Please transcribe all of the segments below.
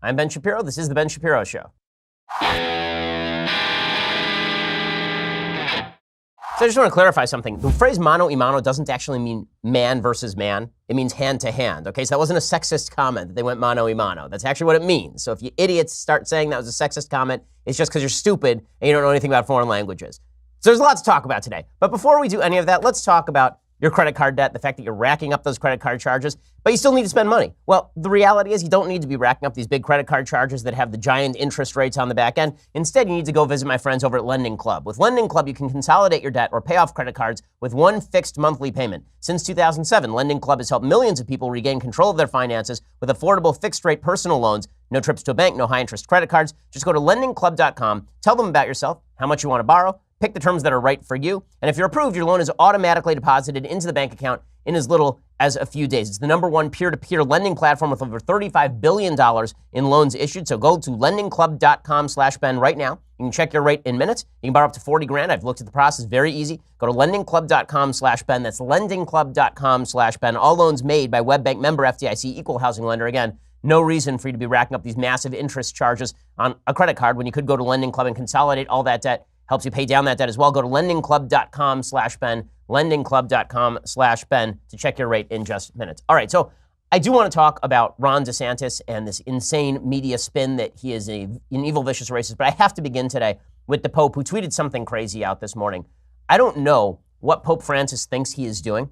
I'm Ben Shapiro. This is The Ben Shapiro Show. So I just want to clarify something. The phrase mano-e-mano doesn't actually mean man versus man. It means hand to hand, okay? So that wasn't a sexist comment that they went mano-e-mano. That's actually what it means. So if you idiots start saying that was a sexist comment, it's just because you're stupid and you don't know anything about foreign languages. So there's a lot to talk about today. But before we do any of that, let's talk about your credit card debt, the fact that you're racking up those credit card charges, but you still need to spend money. Well, the reality is you don't need to be racking up these big credit card charges that have the giant interest rates on the back end. Instead, you need to go visit my friends over at Lending Club. With Lending Club, you can consolidate your debt or pay off credit cards with one fixed monthly payment. Since 2007, Lending Club has helped millions of people regain control of their finances with affordable fixed-rate personal loans. No trips to a bank, no high-interest credit cards. Just go to lendingclub.com, tell them about yourself, how much you want to borrow, pick the terms that are right for you, and if you're approved, your loan is automatically deposited into the bank account in as little as a few days. It's the #1 peer-to-peer lending platform with over $35 billion in loans issued. So go to lendingclub.com/Ben right now. You can check your rate in minutes. You can borrow up to 40 grand. I've looked at the process, very easy. Go to lendingclub.com/Ben. That's lendingclub.com/Ben. All loans made by WebBank member FDIC, equal housing lender. Again, no reason for you to be racking up these massive interest charges on a credit card when you could go to Lending Club and consolidate all that debt. Helps you pay down that debt as well. Go to lendingclub.com/Ben, lendingclub.com/Ben to check your rate in just minutes. All right, so I do want to talk about Ron DeSantis and this insane media spin that he is an evil, vicious racist, but I have to begin today with the Pope, who tweeted something crazy out this morning. I don't know what Pope Francis thinks he is doing.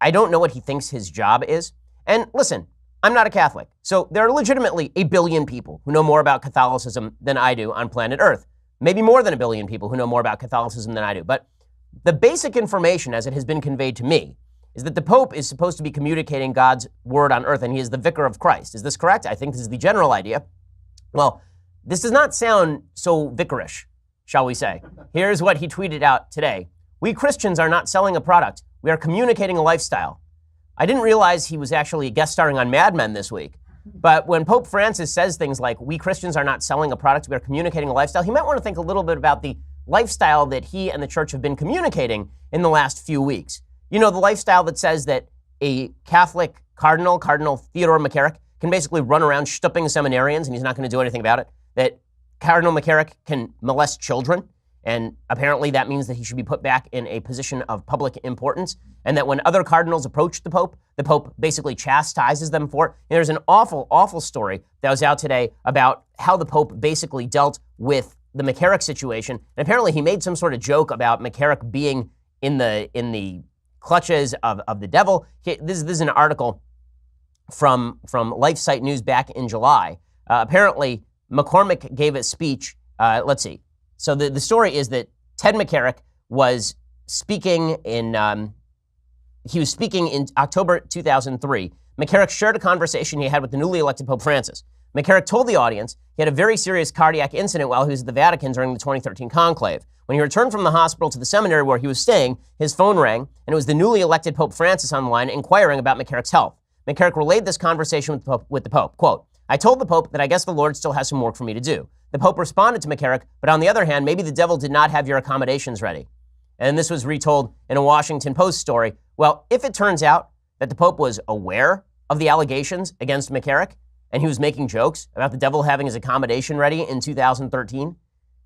I don't know what he thinks his job is. And listen, I'm not a Catholic, so there are legitimately a billion people who know more about Catholicism than I do on planet Earth. Maybe more than a billion people who know more about Catholicism than I do. But the basic information, as it has been conveyed to me, is that the Pope is supposed to be communicating God's word on earth, and he is the vicar of Christ. Is this correct? I think this is the general idea. Well, this does not sound so vicarish, shall we say. Here's what he tweeted out today. We Christians are not selling a product. We are communicating a lifestyle. I didn't realize he was actually guest starring on Mad Men this week. But when Pope Francis says things like, we Christians are not selling a product, we are communicating a lifestyle, he might want to think a little bit about the lifestyle that he and the church have been communicating in the last few weeks. You know, the lifestyle that says that a Catholic Cardinal Theodore McCarrick, can basically run around stooping seminarians and he's not going to do anything about it. That Cardinal McCarrick can molest children, and apparently that means that he should be put back in a position of public importance. And that when other cardinals approach the Pope basically chastises them for it. And there's an awful, awful story that was out today about how the Pope basically dealt with the McCarrick situation. And apparently he made some sort of joke about McCarrick being in the clutches of the devil. This is an article from LifeSite News back in July. Apparently McCormick gave a speech. Let's see. So the story is that Ted McCarrick was speaking in October 2003. McCarrick shared a conversation he had with the newly elected Pope Francis. McCarrick told the audience he had a very serious cardiac incident while he was at the Vatican during the 2013 conclave. When he returned from the hospital to the seminary where he was staying, his phone rang, and it was the newly elected Pope Francis on the line inquiring about McCarrick's health. McCarrick relayed this conversation with the Pope. Quote, I told the Pope that I guess the Lord still has some work for me to do. The Pope responded to McCarrick, but on the other hand, maybe the devil did not have your accommodations ready. And this was retold in a Washington Post story. Well, if it turns out that the Pope was aware of the allegations against McCarrick and he was making jokes about the devil having his accommodation ready in 2013,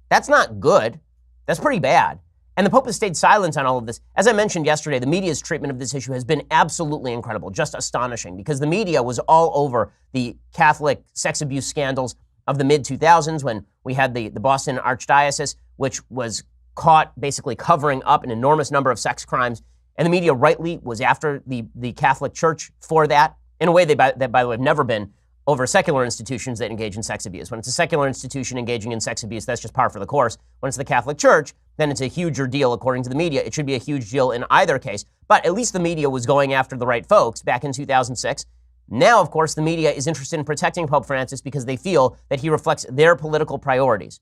that's not good. That's pretty bad. And the Pope has stayed silent on all of this. As I mentioned yesterday, the media's treatment of this issue has been absolutely incredible, just astonishing, because the media was all over the Catholic sex abuse scandals of the mid-2000s when we had the Boston Archdiocese, which was caught basically covering up an enormous number of sex crimes. And the media rightly was after the Catholic Church for that, in a way that, by the way, have never been over secular institutions that engage in sex abuse. When it's a secular institution engaging in sex abuse, that's just par for the course. When it's the Catholic Church, then it's a huger deal according to the media. It should be a huge deal in either case. But at least the media was going after the right folks back in 2006. Now, of course, the media is interested in protecting Pope Francis because they feel that he reflects their political priorities.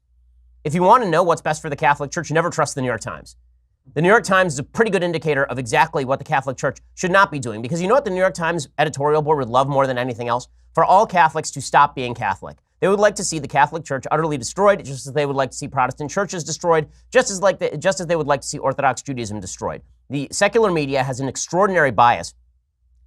If you want to know what's best for the Catholic Church, never trust the New York Times. The New York Times is a pretty good indicator of exactly what the Catholic Church should not be doing. Because you know what the New York Times editorial board would love more than anything else? For all Catholics to stop being Catholic. They would like to see the Catholic Church utterly destroyed, just as they would like to see Protestant churches destroyed, just as they would like to see Orthodox Judaism destroyed. The secular media has an extraordinary bias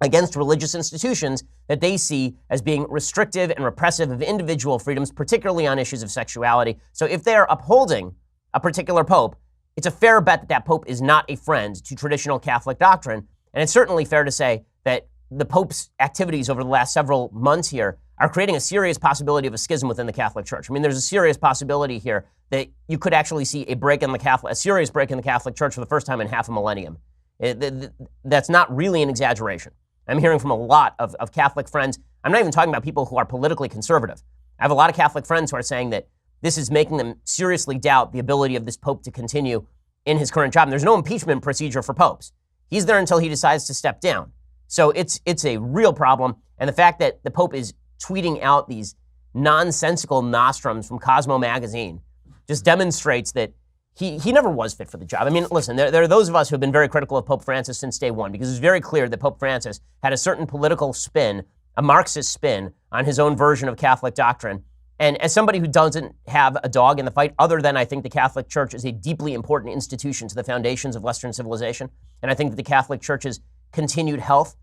against religious institutions that they see as being restrictive and repressive of individual freedoms, particularly on issues of sexuality. So if they are upholding a particular pope, it's a fair bet that that pope is not a friend to traditional Catholic doctrine. And it's certainly fair to say that the pope's activities over the last several months here are creating a serious possibility of a schism within the Catholic Church. I mean, there's a serious possibility here that you could actually see a serious break in the Catholic Church for the first time in half a millennium. That's not really an exaggeration. I'm hearing from a lot of Catholic friends. I'm not even talking about people who are politically conservative. I have a lot of Catholic friends who are saying that this is making them seriously doubt the ability of this pope to continue in his current job. And there's no impeachment procedure for popes. He's there until he decides to step down. So it's a real problem. And the fact that the pope is tweeting out these nonsensical nostrums from Cosmo magazine just demonstrates that he never was fit for the job. I mean, listen, there are those of us who have been very critical of Pope Francis since day one, because it's very clear that Pope Francis had a certain political spin, a Marxist spin, on his own version of Catholic doctrine. And as somebody who doesn't have a dog in the fight, other than I think the Catholic Church is a deeply important institution to the foundations of Western civilization, and I think that the Catholic Church's continued health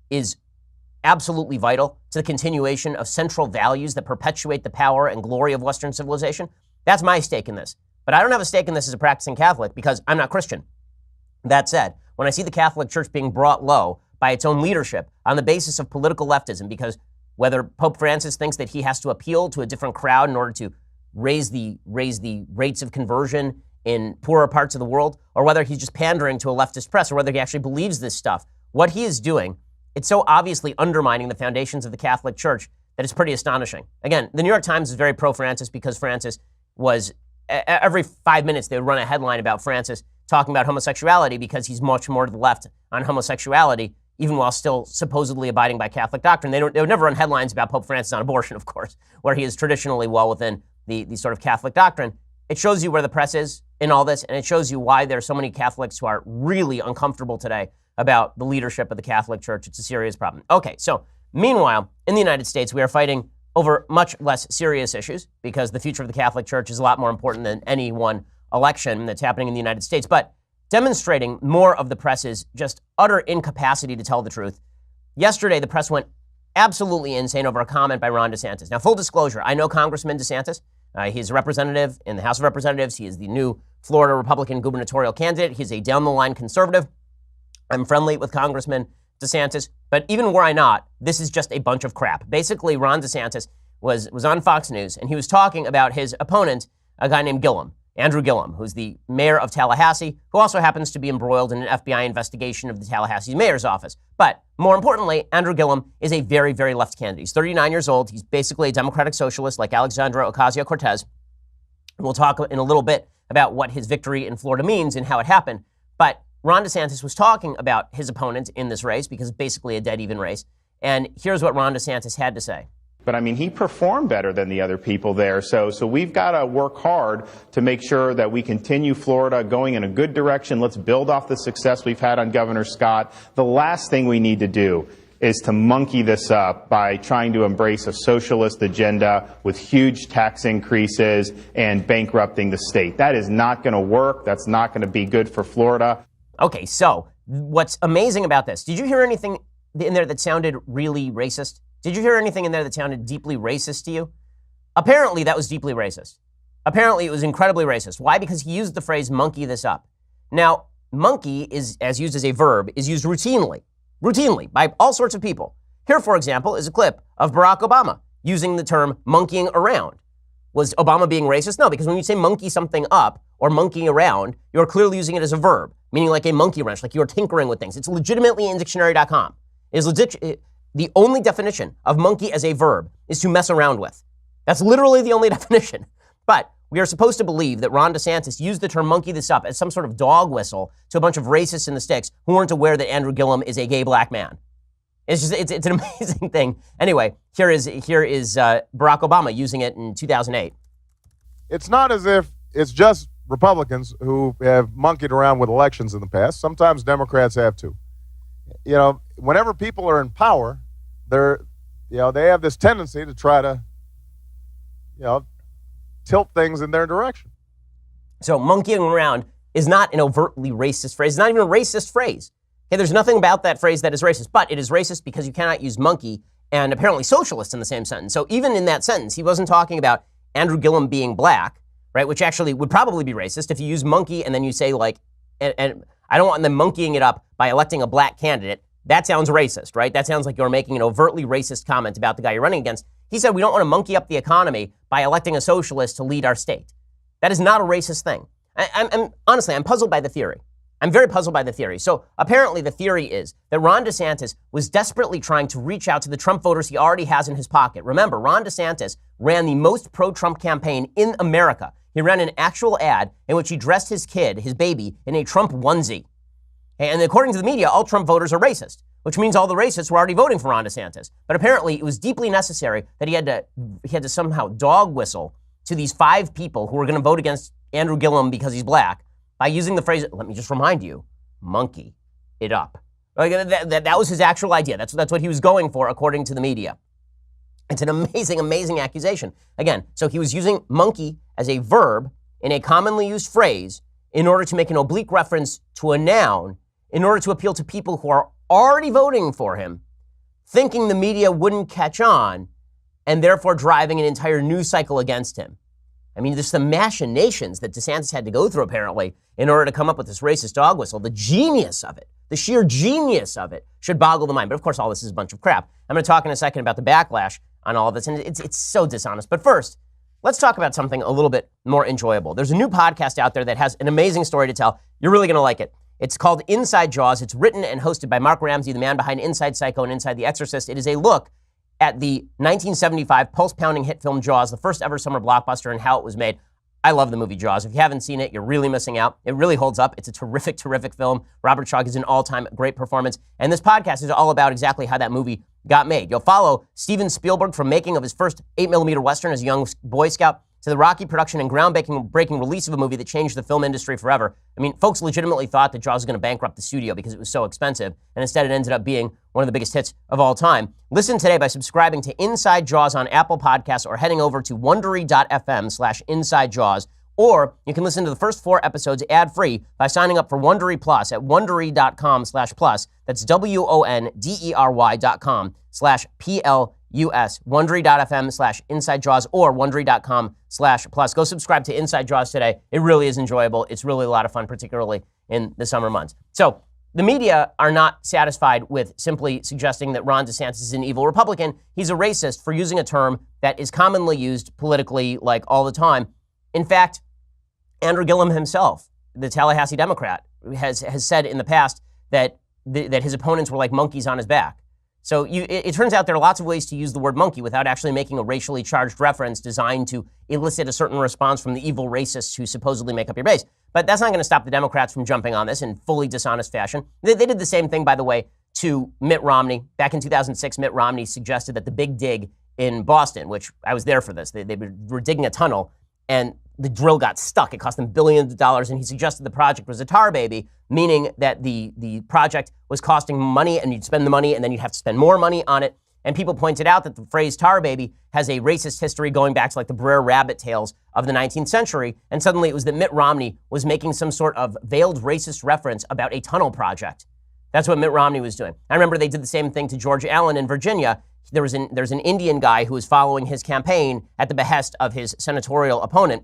is absolutely vital to the continuation of central values that perpetuate the power and glory of Western civilization, that's my stake in this. But I don't have a stake in this as a practicing Catholic because I'm not Christian. That said, when I see the Catholic Church being brought low by its own leadership on the basis of political leftism, because whether Pope Francis thinks that he has to appeal to a different crowd in order to raise the rates of conversion in poorer parts of the world, or whether he's just pandering to a leftist press, or whether he actually believes this stuff, what he is doing, it's so obviously undermining the foundations of the Catholic Church that it's pretty astonishing. Again, the New York Times is very pro-Francis because Francis was, every 5 minutes they would run a headline about Francis talking about homosexuality because he's much more to the left on homosexuality, even while still supposedly abiding by Catholic doctrine. They would never run headlines about Pope Francis on abortion, of course, where he is traditionally well within the sort of Catholic doctrine. It shows you where the press is in all this, and it shows you why there are so many Catholics who are really uncomfortable today about the leadership of the Catholic Church. It's a serious problem. Okay, so meanwhile, in the United States, we are fighting over much less serious issues because the future of the Catholic Church is a lot more important than any one election that's happening in the United States. But demonstrating more of the press's just utter incapacity to tell the truth, yesterday the press went absolutely insane over a comment by Ron DeSantis. Now, full disclosure, I know Congressman DeSantis. He's a representative in the House of Representatives. He is the new Florida Republican gubernatorial candidate. He's a down-the-line conservative. I'm friendly with Congressman DeSantis, but even were I not, this is just a bunch of crap. Basically, Ron DeSantis was on Fox News, and he was talking about his opponent, a guy named Gillum, Andrew Gillum, who's the mayor of Tallahassee, who also happens to be embroiled in an FBI investigation of the Tallahassee mayor's office. But more importantly, Andrew Gillum is a very, very left candidate. He's 39 years old. He's basically a Democratic Socialist like Alexandra Ocasio-Cortez. We'll talk in a little bit about what his victory in Florida means and how it happened. But Ron DeSantis was talking about his opponent in this race because it's basically a dead-even race. And here's what Ron DeSantis had to say. But I mean, he performed better than the other people there. So we've got to work hard to make sure that we continue Florida going in a good direction. Let's build off the success we've had on Governor Scott. The last thing we need to do is to monkey this up by trying to embrace a socialist agenda with huge tax increases and bankrupting the state. That is not going to work. That's not going to be good for Florida. Okay, so what's amazing about this, did you hear anything in there that sounded really racist? Did you hear anything in there that sounded deeply racist to you? Apparently that was deeply racist. Apparently it was incredibly racist. Why? Because he used the phrase monkey this up. Now, monkey is, as used as a verb, is used routinely by all sorts of people. Here, for example, is a clip of Barack Obama using the term monkeying around. Was Obama being racist? No, because when you say monkey something up or monkeying around, you're clearly using it as a verb, meaning like a monkey wrench, like you're tinkering with things. It's legitimately in dictionary.com. The only definition of monkey as a verb is to mess around with. That's literally the only definition. But we are supposed to believe that Ron DeSantis used the term monkey this up as some sort of dog whistle to a bunch of racists in the sticks who weren't aware that Andrew Gillum is a gay black man. It's an amazing thing. Anyway, here is Barack Obama using it in 2008. It's not as if it's just Republicans who have monkeyed around with elections in the past. Sometimes Democrats have too. You know, whenever people are in power, they have this tendency to try to, tilt things in their direction. So monkeying around is not an overtly racist phrase. It's not even a racist phrase. Okay, there's nothing about that phrase that is racist, but it is racist because you cannot use monkey and apparently socialist in the same sentence. So even in that sentence, he wasn't talking about Andrew Gillum being black, right, which actually would probably be racist if you use monkey and then you say like, and I don't want them monkeying it up by electing a black candidate. That sounds racist, right? That sounds like you're making an overtly racist comment about the guy you're running against. He said we don't want to monkey up the economy by electing a socialist to lead our state. That is not a racist thing. Honestly, I'm puzzled by the theory. I'm very puzzled by the theory. So apparently the theory is that Ron DeSantis was desperately trying to reach out to the Trump voters he already has in his pocket. Remember, Ron DeSantis ran the most pro-Trump campaign in America. He ran an actual ad in which he dressed his kid, his baby, in a Trump onesie. And according to the media, all Trump voters are racist, which means all the racists were already voting for Ron DeSantis. But apparently it was deeply necessary that he had to somehow dog whistle to these 5 people who were going to vote against Andrew Gillum because he's black by using the phrase, let me just remind you, monkey it up. Like that was his actual idea. That's what he was going for, according to the media. It's an amazing, amazing accusation. Again, so he was using monkey as a verb in a commonly used phrase in order to make an oblique reference to a noun in order to appeal to people who are already voting for him, thinking the media wouldn't catch on, and therefore driving an entire news cycle against him. I mean, there's some machinations that DeSantis had to go through, apparently, in order to come up with this racist dog whistle. The genius of it, the sheer genius of it, should boggle the mind. But of course, all this is a bunch of crap. I'm going to talk in a second about the backlash on all of this, and it's so dishonest. But first, let's talk about something a little bit more enjoyable. There's a new podcast out there that has an amazing story to tell. You're really going to like it. It's called Inside Jaws. It's written and hosted by Mark Ramsey, the man behind Inside Psycho and Inside the Exorcist. It is a look at the 1975 pulse-pounding hit film Jaws, the first ever summer blockbuster, and how it was made. I love the movie Jaws. If you haven't seen it, you're really missing out. It really holds up. It's a terrific, terrific film. Robert Shaw gives an all-time great performance. And this podcast is all about exactly how that movie got made. You'll follow Steven Spielberg from making of his first 8mm Western as a young Boy Scout to the rocky production and groundbreaking release of a movie that changed the film industry forever. I mean, folks legitimately thought that Jaws was going to bankrupt the studio because it was so expensive, and instead it ended up being one of the biggest hits of all time. Listen today by subscribing to Inside Jaws on Apple Podcasts or heading over to Wondery.fm/InsideJaws, or you can listen to the first 4 episodes ad-free by signing up for Wondery Plus at Wondery.com/plus. That's WONDERY.com/PLUS. Wondery.fm/InsideJaws or Wondery.com/plus. Go subscribe to Inside Jaws today. It really is enjoyable. It's really a lot of fun, particularly in the summer months. So the media are not satisfied with simply suggesting that Ron DeSantis is an evil Republican. He's a racist for using a term that is commonly used politically, like all the time. In fact, Andrew Gillum himself, the Tallahassee Democrat, has said in the past that his opponents were like monkeys on his back. So it turns out there are lots of ways to use the word monkey without actually making a racially charged reference designed to elicit a certain response from the evil racists who supposedly make up your base. But that's not going to stop the Democrats from jumping on this in fully dishonest fashion. They did the same thing, by the way, to Mitt Romney. Back in 2006, Mitt Romney suggested that the big dig in Boston, which I was there for this, they were digging a tunnel and the drill got stuck. It cost them billions of dollars, and he suggested the project was a tar baby, meaning that the project was costing money, and you'd spend the money, and then you'd have to spend more money on it. And people pointed out that the phrase tar baby has a racist history going back to like the Brer Rabbit tales of the 19th century, and suddenly it was that Mitt Romney was making some sort of veiled racist reference about a tunnel project. That's what Mitt Romney was doing. I remember they did the same thing to George Allen in Virginia. There's an Indian guy who was following his campaign at the behest of his senatorial opponent.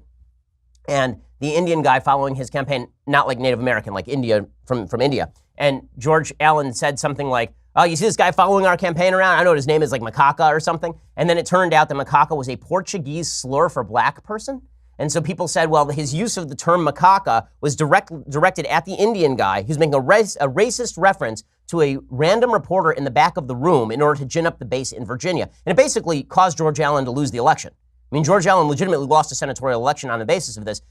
And the Indian guy following his campaign, not like Native American, like India, from India. And George Allen said something like, oh, you see this guy following our campaign around? I know his name is like macaca or something. And then it turned out that macaca was a Portuguese slur for black person. And so people said, well, his use of the term macaca was directed at the Indian guy who's making a racist reference to a random reporter in the back of the room in order to gin up the base in Virginia. And it basically caused George Allen to lose the election. I mean, George Allen legitimately lost a senatorial election on the basis of this.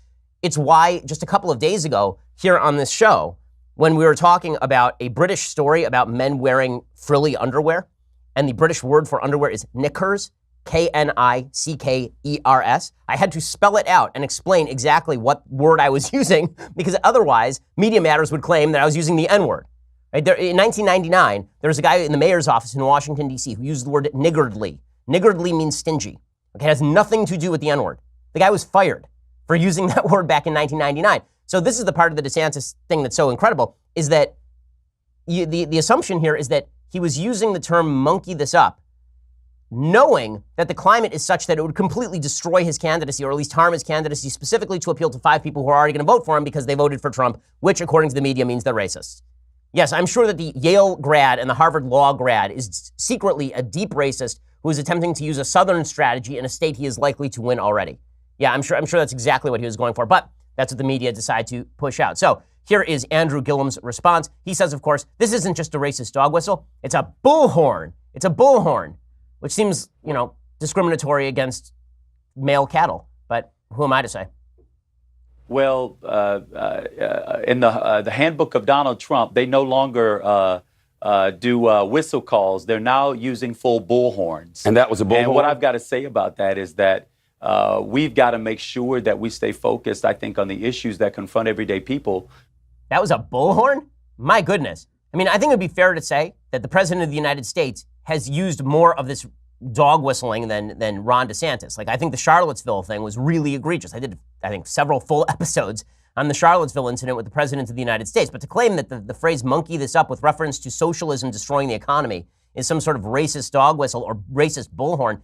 It's why just a couple of days ago here on this show, when we were talking about a British story about men wearing frilly underwear, and the British word for underwear is knickers, Knickers, I had to spell it out and explain exactly what word I was using, because otherwise Media Matters would claim that I was using the N-word. Right? In 1999, there was a guy in the mayor's office in Washington, D.C. who used the word niggardly. Niggardly means stingy. Okay, it has nothing to do with the N-word. The guy was fired for using that word back in 1999. So this is the part of the DeSantis thing that's so incredible, is that, the assumption here is that he was using the term monkey this up, knowing that the climate is such that it would completely destroy his candidacy, or at least harm his candidacy, specifically to appeal to 5 people who are already going to vote for him because they voted for Trump, which, according to the media, means they're racists. Yes, I'm sure that the Yale grad and the Harvard Law grad is secretly a deep racist who is attempting to use a Southern strategy in a state he is likely to win already. Yeah, I'm sure that's exactly what he was going for, but that's what the media decide to push out. So here is Andrew Gillam's response. He says, of course, this isn't just a racist dog whistle. It's a bullhorn. It's a bullhorn, which seems, discriminatory against male cattle. But who am I to say? Well, in the handbook of Donald Trump, they no longer do whistle calls. They're now using full bullhorns. And that was a bullhorn? And what I've got to say about that is that we've got to make sure that we stay focused, I think, on the issues that confront everyday people. That was a bullhorn? My goodness. I mean, I think it would be fair to say that the president of the United States has used more of this dog whistling than Ron DeSantis. Like, I think the Charlottesville thing was really egregious. I think, several full episodes on the Charlottesville incident with the president of the United States. But to claim that the phrase monkey this up with reference to socialism destroying the economy is some sort of racist dog whistle or racist bullhorn.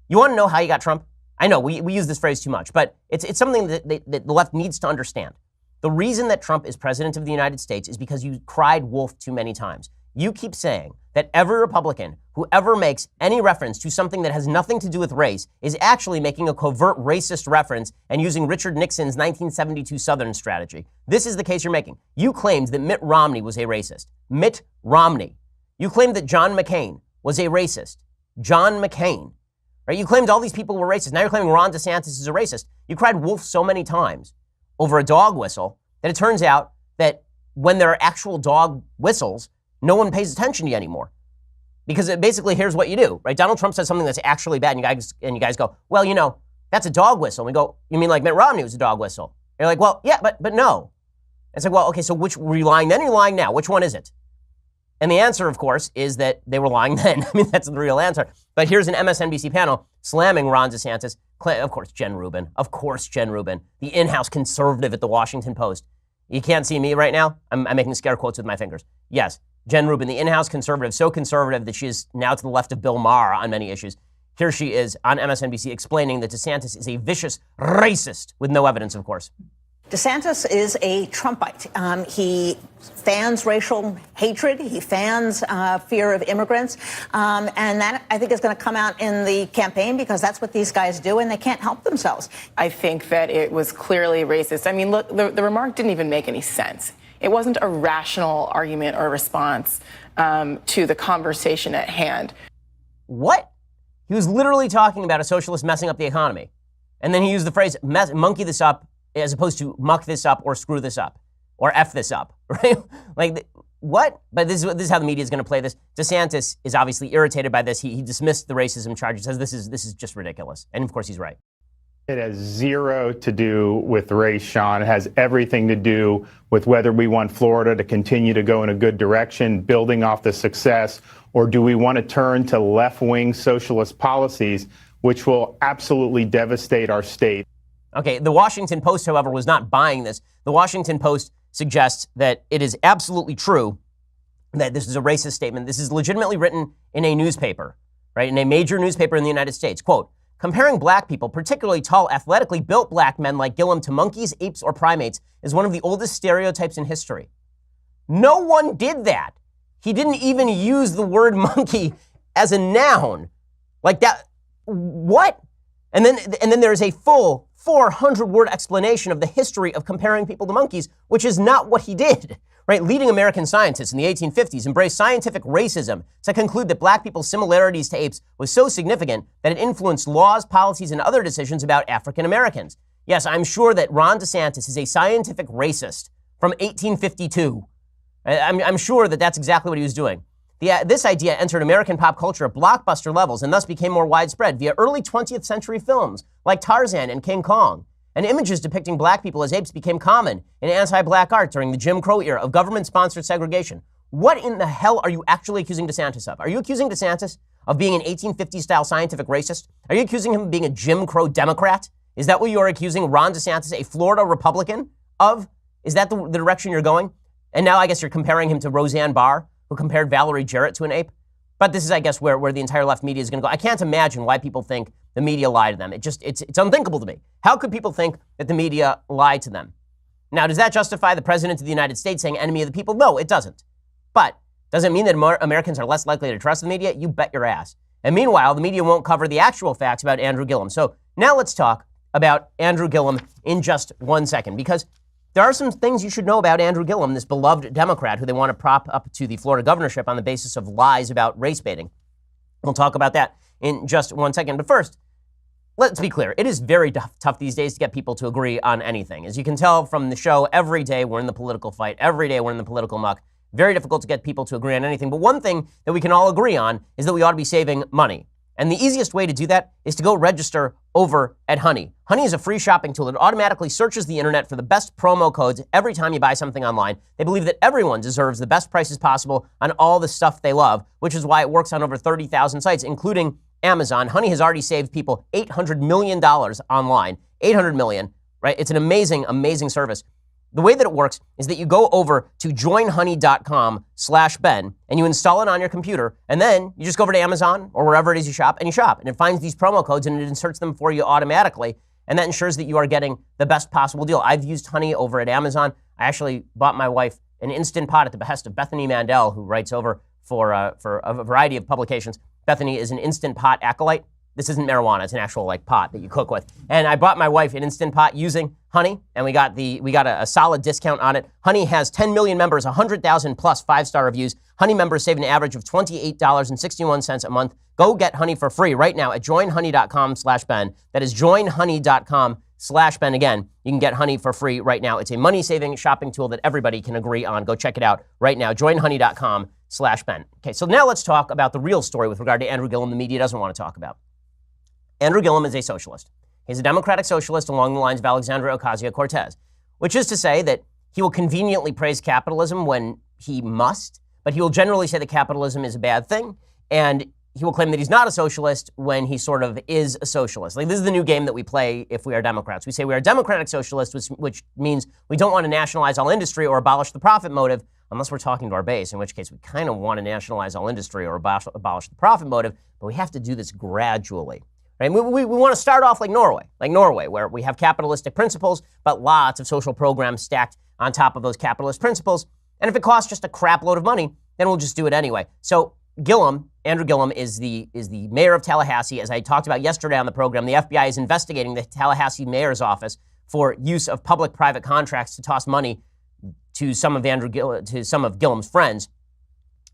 You want to know how you got Trump? I know we use this phrase too much, but it's something that the left needs to understand. The reason that Trump is president of the United States is because you cried wolf too many times. You keep saying that every Republican who ever makes any reference to something that has nothing to do with race is actually making a covert racist reference and using Richard Nixon's 1972 Southern strategy. This is the case you're making. You claimed that Mitt Romney was a racist. Mitt Romney. You claimed that John McCain was a racist. John McCain. Right? You claimed all these people were racist. Now you're claiming Ron DeSantis is a racist. You cried wolf so many times over a dog whistle that it turns out that when there are actual dog whistles, no one pays attention to you anymore. Because basically, here's what you do, right? Donald Trump says something that's actually bad, and you guys go, well, that's a dog whistle. And we go, you mean like Mitt Romney was a dog whistle? And you're like, well, yeah, but no. It's like, well, okay, so which were you lying then or you lying now? Which one is it? And the answer, of course, is that they were lying then. I mean, that's the real answer. But here's an MSNBC panel slamming Ron DeSantis. Of course, Jen Rubin, the in-house conservative at the Washington Post. You can't see me right now. I'm making scare quotes with my fingers. Yes, Jen Rubin, the in-house conservative, so conservative that she is now to the left of Bill Maher on many issues. Here she is on MSNBC explaining that DeSantis is a vicious racist with no evidence, of course. DeSantis is a Trumpite. He fans racial hatred. He fans fear of immigrants. And that, I think, is going to come out in the campaign because that's what these guys do, and they can't help themselves. I think that it was clearly racist. I mean, look, the remark didn't even make any sense. It wasn't a rational argument or response to the conversation at hand. What? He was literally talking about a socialist messing up the economy. And then he used the phrase, monkey this up, as opposed to muck this up or screw this up or F this up, right? Like, what? But this is how the media is going to play this. DeSantis is obviously irritated by this. He dismissed the racism charge. He says this is just ridiculous. And of course, he's right. It has zero to do with race, Sean. It has everything to do with whether we want Florida to continue to go in a good direction, building off the success, or do we want to turn to left-wing socialist policies, which will absolutely devastate our state. Okay, the Washington Post, however, was not buying this. The Washington Post suggests that it is absolutely true that this is a racist statement. This is legitimately written in a newspaper, right? In a major newspaper in the United States. Quote, comparing black people, particularly tall, athletically built black men like Gillum to monkeys, apes, or primates is one of the oldest stereotypes in history. No one did that. He didn't even use the word monkey as a noun. Like that, what? And then there is a full 400-word explanation of the history of comparing people to monkeys, which is not what he did, right? Leading American scientists in the 1850s embraced scientific racism to conclude that black people's similarities to apes was so significant that it influenced laws, policies, and other decisions about African Americans. Yes, I'm sure that Ron DeSantis is a scientific racist from 1852. I'm sure that that's exactly what he was doing. This idea entered American pop culture at blockbuster levels and thus became more widespread via early 20th century films like Tarzan and King Kong. And images depicting black people as apes became common in anti-black art during the Jim Crow era of government-sponsored segregation. What in the hell are you actually accusing DeSantis of? Are you accusing DeSantis of being an 1850s-style scientific racist? Are you accusing him of being a Jim Crow Democrat? Is that what you're accusing Ron DeSantis, a Florida Republican, of? Is that the direction you're going? And now I guess you're comparing him to Roseanne Barr, who compared Valerie Jarrett to an ape. But this is, I guess, where the entire left media is going to go. I can't imagine why people think the media lied to them. It's unthinkable to me. How could people think that the media lied to them? Now, does that justify the president of the United States saying enemy of the people? No, it doesn't. But does it mean that Americans are less likely to trust the media? You bet your ass. And meanwhile, the media won't cover the actual facts about Andrew Gillum. So now let's talk about Andrew Gillum in just 1 second, because there are some things you should know about Andrew Gillum, this beloved Democrat who they want to prop up to the Florida governorship on the basis of lies about race baiting. We'll talk about that in just 1 second. But first, let's be clear. It is very tough these days to get people to agree on anything. As you can tell from the show, every day we're in the political fight. Every day we're in the political muck. Very difficult to get people to agree on anything. But one thing that we can all agree on is that we ought to be saving money. And the easiest way to do that is to go register over at Honey. Honey is a free shopping tool that automatically searches the internet for the best promo codes every time you buy something online. They believe that everyone deserves the best prices possible on all the stuff they love, which is why it works on over 30,000 sites, including Amazon. Honey has already saved people $800 million online. $800 million, right? It's an amazing, amazing service. The way that it works is that you go over to joinhoney.com/Ben and you install it on your computer, and then you just go over to Amazon or wherever it is you shop, and you shop. And it finds these promo codes and it inserts them for you automatically, and that ensures that you are getting the best possible deal. I've used Honey over at Amazon. I actually bought my wife an Instant Pot at the behest of Bethany Mandel, who writes over for a variety of publications. Bethany is an Instant Pot acolyte. This isn't marijuana, it's an actual pot that you cook with. And I bought my wife an Instant Pot using Honey, and we got a solid discount on it. Honey has 10 million members, 100,000 plus 5-star reviews. Honey members save an average of $28.61 a month. Go get Honey for free right now at joinhoney.com/Ben. That is joinhoney.com/Ben. Again, you can get Honey for free right now. It's a money-saving shopping tool that everybody can agree on. Go check it out right now, joinhoney.com/Ben. Okay, so now let's talk about the real story with regard to Andrew Gillum the media doesn't want to talk about. Andrew Gillum is a socialist. He's a Democratic Socialist along the lines of Alexandria Ocasio-Cortez, which is to say that he will conveniently praise capitalism when he must, but he will generally say that capitalism is a bad thing, and he will claim that he's not a socialist when he sort of is a socialist. This is the new game that we play if we are Democrats. We say we are Democratic Socialists, which means we don't want to nationalize all industry or abolish the profit motive, unless we're talking to our base, in which case we kind of want to nationalize all industry or abolish the profit motive, but we have to do this gradually. Right? We want to start off like Norway, where we have capitalistic principles, but lots of social programs stacked on top of those capitalist principles. And if it costs just a crap load of money, then we'll just do it anyway. So Andrew Gillum is the mayor of Tallahassee. As I talked about yesterday on the program, the FBI is investigating the Tallahassee mayor's office for use of public-private contracts to toss money to some of Gillum's friends.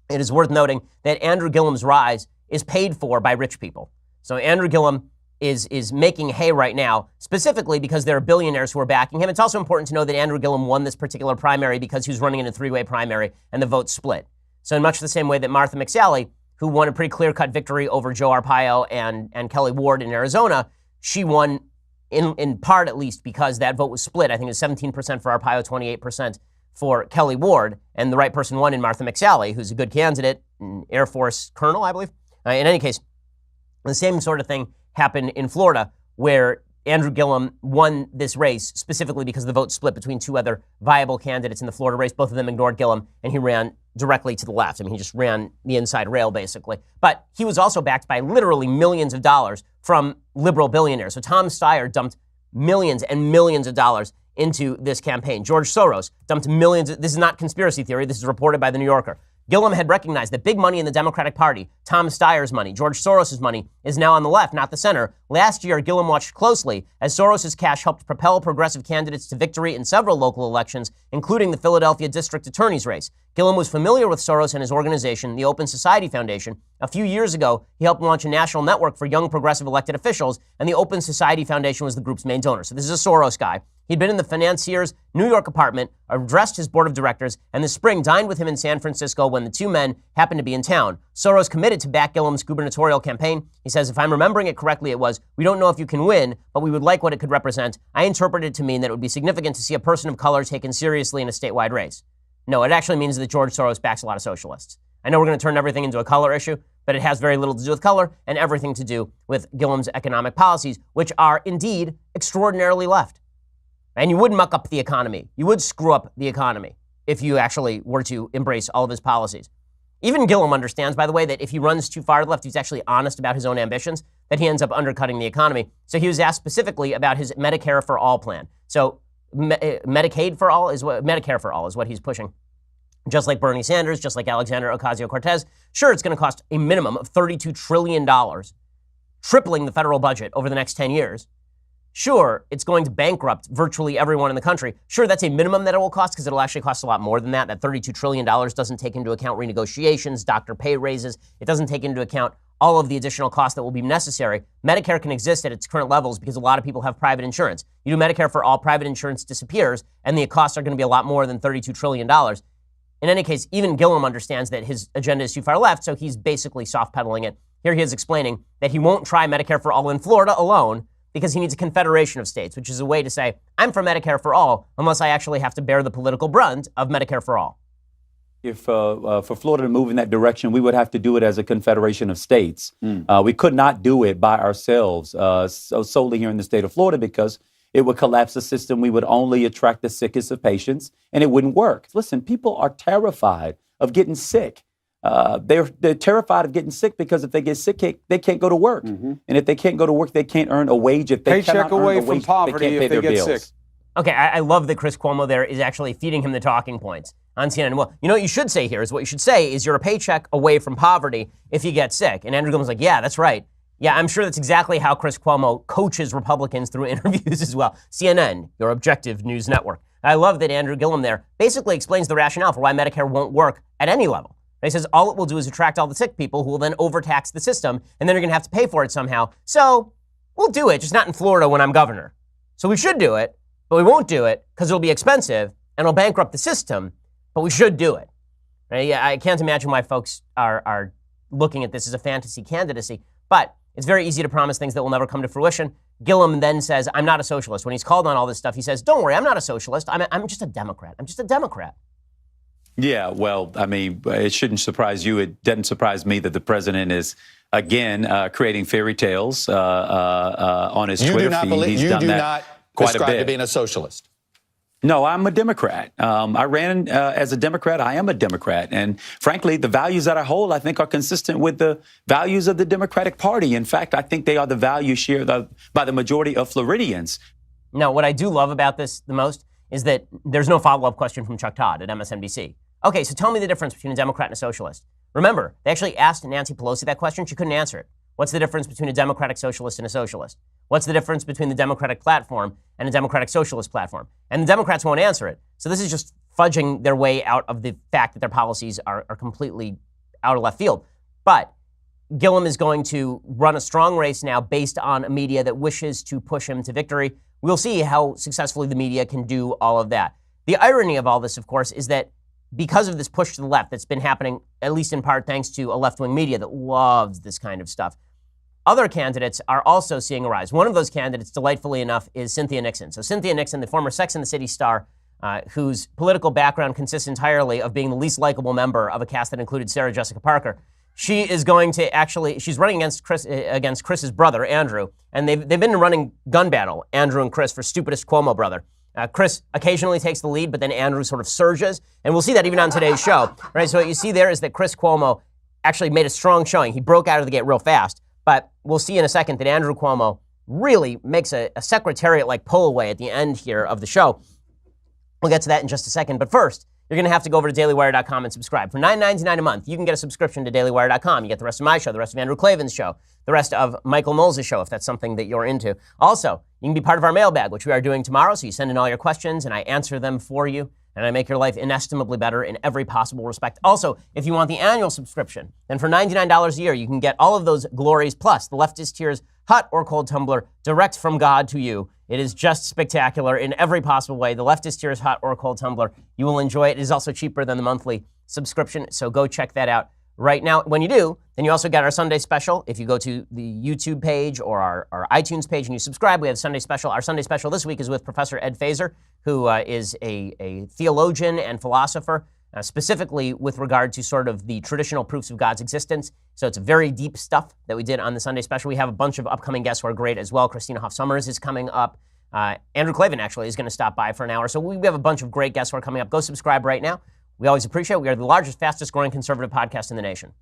It is worth noting that Andrew Gillum's rise is paid for by rich people. So Andrew Gillum is making hay right now, specifically because there are billionaires who are backing him. It's also important to know that Andrew Gillum won this particular primary because he was running in a three-way primary and the vote split. So in much the same way that Martha McSally, who won a pretty clear-cut victory over Joe Arpaio and Kelly Ward in Arizona, she won in part at least because that vote was split. I think it was 17% for Arpaio, 28% for Kelly Ward, and the right person won in Martha McSally, who's a good candidate, an Air Force colonel, I believe. In any case, the same sort of thing happened in Florida, where Andrew Gillum won this race specifically because the vote split between two other viable candidates in the Florida race. Both of them ignored Gillum, and he ran directly to the left. I mean, he just ran the inside rail, basically. But he was also backed by literally millions of dollars from liberal billionaires. So Tom Steyer dumped millions and millions of dollars into this campaign. George Soros dumped millions. This is not conspiracy theory. This is reported by The New Yorker. Gillum had recognized that big money in the Democratic Party, Tom Steyer's money, George Soros' money, is now on the left, not the center. Last year, Gillum watched closely as Soros' cash helped propel progressive candidates to victory in several local elections, including the Philadelphia district attorney's race. Gillum was familiar with Soros and his organization, the Open Society Foundation. A few years ago, he helped launch a national network for young progressive elected officials, and the Open Society Foundation was the group's main donor. So this is a Soros guy. He'd been in the financier's New York apartment, addressed his board of directors, and this spring dined with him in San Francisco when the two men happened to be in town. Soros committed to back Gillum's gubernatorial campaign. He says, if I'm remembering it correctly, it was, we don't know if you can win, but we would like what it could represent. I interpreted it to mean that it would be significant to see a person of color taken seriously in a statewide race. No, it actually means that George Soros backs a lot of socialists. I know we're going to turn everything into a color issue, but it has very little to do with color and everything to do with Gillum's economic policies, which are indeed extraordinarily left. And you would muck up the economy. You would screw up the economy if you actually were to embrace all of his policies. Even Gillum understands, by the way, that if he runs too far to the left, he's actually honest about his own ambitions, that he ends up undercutting the economy. So he was asked specifically about his Medicare for All plan. So Medicare for all is what he's pushing. Just like Bernie Sanders, just like Alexander Ocasio-Cortez. Sure, it's going to cost a minimum of $32 trillion, tripling the federal budget over the next 10 years. Sure, it's going to bankrupt virtually everyone in the country. Sure, that's a minimum that it will cost because it'll actually cost a lot more than that. That $32 trillion doesn't take into account renegotiations, doctor pay raises. It doesn't take into account all of the additional costs that will be necessary. Medicare can exist at its current levels because a lot of people have private insurance. You do Medicare for all, private insurance disappears, and the costs are going to be a lot more than $32 trillion. In any case, even Gillum understands that his agenda is too far left, so he's basically soft-pedaling it. Here he is explaining that he won't try Medicare for all in Florida alone because he needs a confederation of states, which is a way to say, I'm for Medicare for all, unless I actually have to bear the political brunt of Medicare for all. If for Florida to move in that direction, we would have to do it as a confederation of states. We could not do it by ourselves solely here in the state of Florida because it would collapse the system. We would only attract the sickest of patients, and it wouldn't work. Listen, people are terrified of getting sick. They're terrified of getting sick because if they get sick, they can't go to work. And if they can't go to work, they can't earn a wage. If they paycheck away from poverty if they get sick. Okay, I love that Chris Cuomo there is actually feeding him the talking points on CNN. Well, you know what you should say here is what you should say is you're a paycheck away from poverty if you get sick. And Andrew Cuomo's like, yeah, that's right. Yeah, I'm sure that's exactly how Chris Cuomo coaches Republicans through interviews as well. CNN, your objective news network. I love that Andrew Gillum there basically explains the rationale for why Medicare won't work at any level. He says all it will do is attract all the sick people who will then overtax the system, and then you're going to have to pay for it somehow. So we'll do it, just not in Florida when I'm governor. So we should do it, but we won't do it because it'll be expensive and it'll bankrupt the system, but we should do it. Right? Yeah, I can't imagine why folks are looking at this as a fantasy candidacy, but it's very easy to promise things that will never come to fruition. Gillum then says, I'm not a socialist. When he's called on all this stuff, he says, don't worry, I'm not a socialist. I'm just a Democrat. I'm just a Democrat. Yeah, well, I mean, it shouldn't surprise you. It doesn't surprise me that the president is, again, creating fairy tales on his Twitter feed. He's done that quite a bit. You do not describe to being a socialist. No, I'm a Democrat. I ran as a Democrat. I am a Democrat. And frankly, the values that I hold, I think, are consistent with the values of the Democratic Party. In fact, I think they are the values shared by the majority of Floridians. Now, what I do love about this the most is that there's no follow-up question from Chuck Todd at MSNBC. Okay, so tell me the difference between a Democrat and a socialist. Remember, they actually asked Nancy Pelosi that question. She couldn't answer it. What's the difference between a Democratic Socialist and a socialist? What's the difference between the Democratic platform and a Democratic Socialist platform? And the Democrats won't answer it. So this is just fudging their way out of the fact that their policies are completely out of left field. But Gillum is going to run a strong race now based on a media that wishes to push him to victory. We'll see how successfully the media can do all of that. The irony of all this, of course, is that because of this push to the left that's been happening, at least in part thanks to a left-wing media that loves this kind of stuff, other candidates are also seeing a rise. One of those candidates, delightfully enough, is Cynthia Nixon. So Cynthia Nixon, the former Sex and the City star, whose political background consists entirely of being the least likable member of a cast that included Sarah Jessica Parker. She is going to she's running against Chris's brother, Andrew, and they've been in a running gun battle, Andrew and Chris, for stupidest Cuomo brother. Chris occasionally takes the lead, but then Andrew sort of surges, and we'll see that even on today's show. Right? So what you see there is that Chris Cuomo actually made a strong showing. He broke out of the gate real fast, but we'll see in a second that Andrew Cuomo really makes a secretariat-like pull away at the end here of the show. We'll get to that in just a second, but first, you're going to have to go over to dailywire.com and subscribe. For $9.99 a month, you can get a subscription to dailywire.com. You get the rest of my show, the rest of Andrew Klavan's show, the rest of Michael Knowles' show, if that's something that you're into. Also, you can be part of our mailbag, which we are doing tomorrow. So you send in all your questions, and I answer them for you, and I make your life inestimably better in every possible respect. Also, if you want the annual subscription, then for $99 a year, you can get all of those glories, plus the Leftist Tears hot or cold tumbler direct from God to you. It is just spectacular in every possible way. The Leftist Tears hot or cold tumbler. You will enjoy it. It is also cheaper than the monthly subscription, so go check that out right now. When you do, then you also get our Sunday special. If you go to the YouTube page or our iTunes page and you subscribe, we have Sunday special. Our Sunday special this week is with Professor Ed Fazer, who is a theologian and philosopher, specifically with regard to sort of the traditional proofs of God's existence. So it's very deep stuff that we did on the Sunday special. We have a bunch of upcoming guests who are great as well. Christina Hoff Sommers is coming up. Andrew Klavan actually is going to stop by for an hour. So we have a bunch of great guests who are coming up. Go subscribe right now. We always appreciate it. We are the largest, fastest growing conservative podcast in the nation.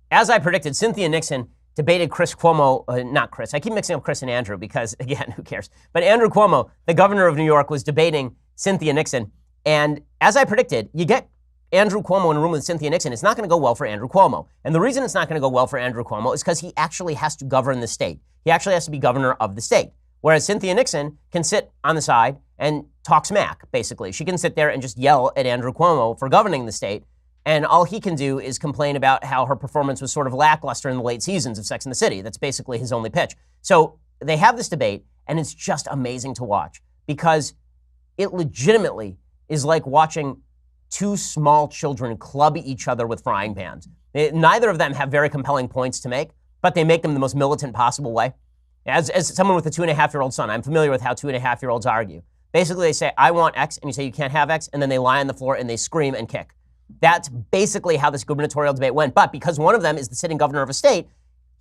As I predicted, Cynthia Nixon debated Chris Cuomo, not Chris. I keep mixing up Chris and Andrew because, again, who cares? But Andrew Cuomo, the governor of New York, was debating Cynthia Nixon. And as I predicted, you get Andrew Cuomo in a room with Cynthia Nixon, it's not going to go well for Andrew Cuomo. And the reason it's not going to go well for Andrew Cuomo is because he actually has to govern the state. He actually has to be governor of the state. Whereas Cynthia Nixon can sit on the side and talk smack, basically. She can sit there and just yell at Andrew Cuomo for governing the state. And all he can do is complain about how her performance was sort of lackluster in the late seasons of Sex and the City. That's basically his only pitch. So they have this debate, and it's just amazing to watch because it legitimately is like watching two small children club each other with frying pans. Neither of them have very compelling points to make, but they make them the most militant possible way. As someone with a 2.5-year-old son, I'm familiar with how 2.5-year-olds argue. Basically, they say, I want X, and you say you can't have X, and then they lie on the floor and they scream and kick. That's basically how this gubernatorial debate went. But because one of them is the sitting governor of a state,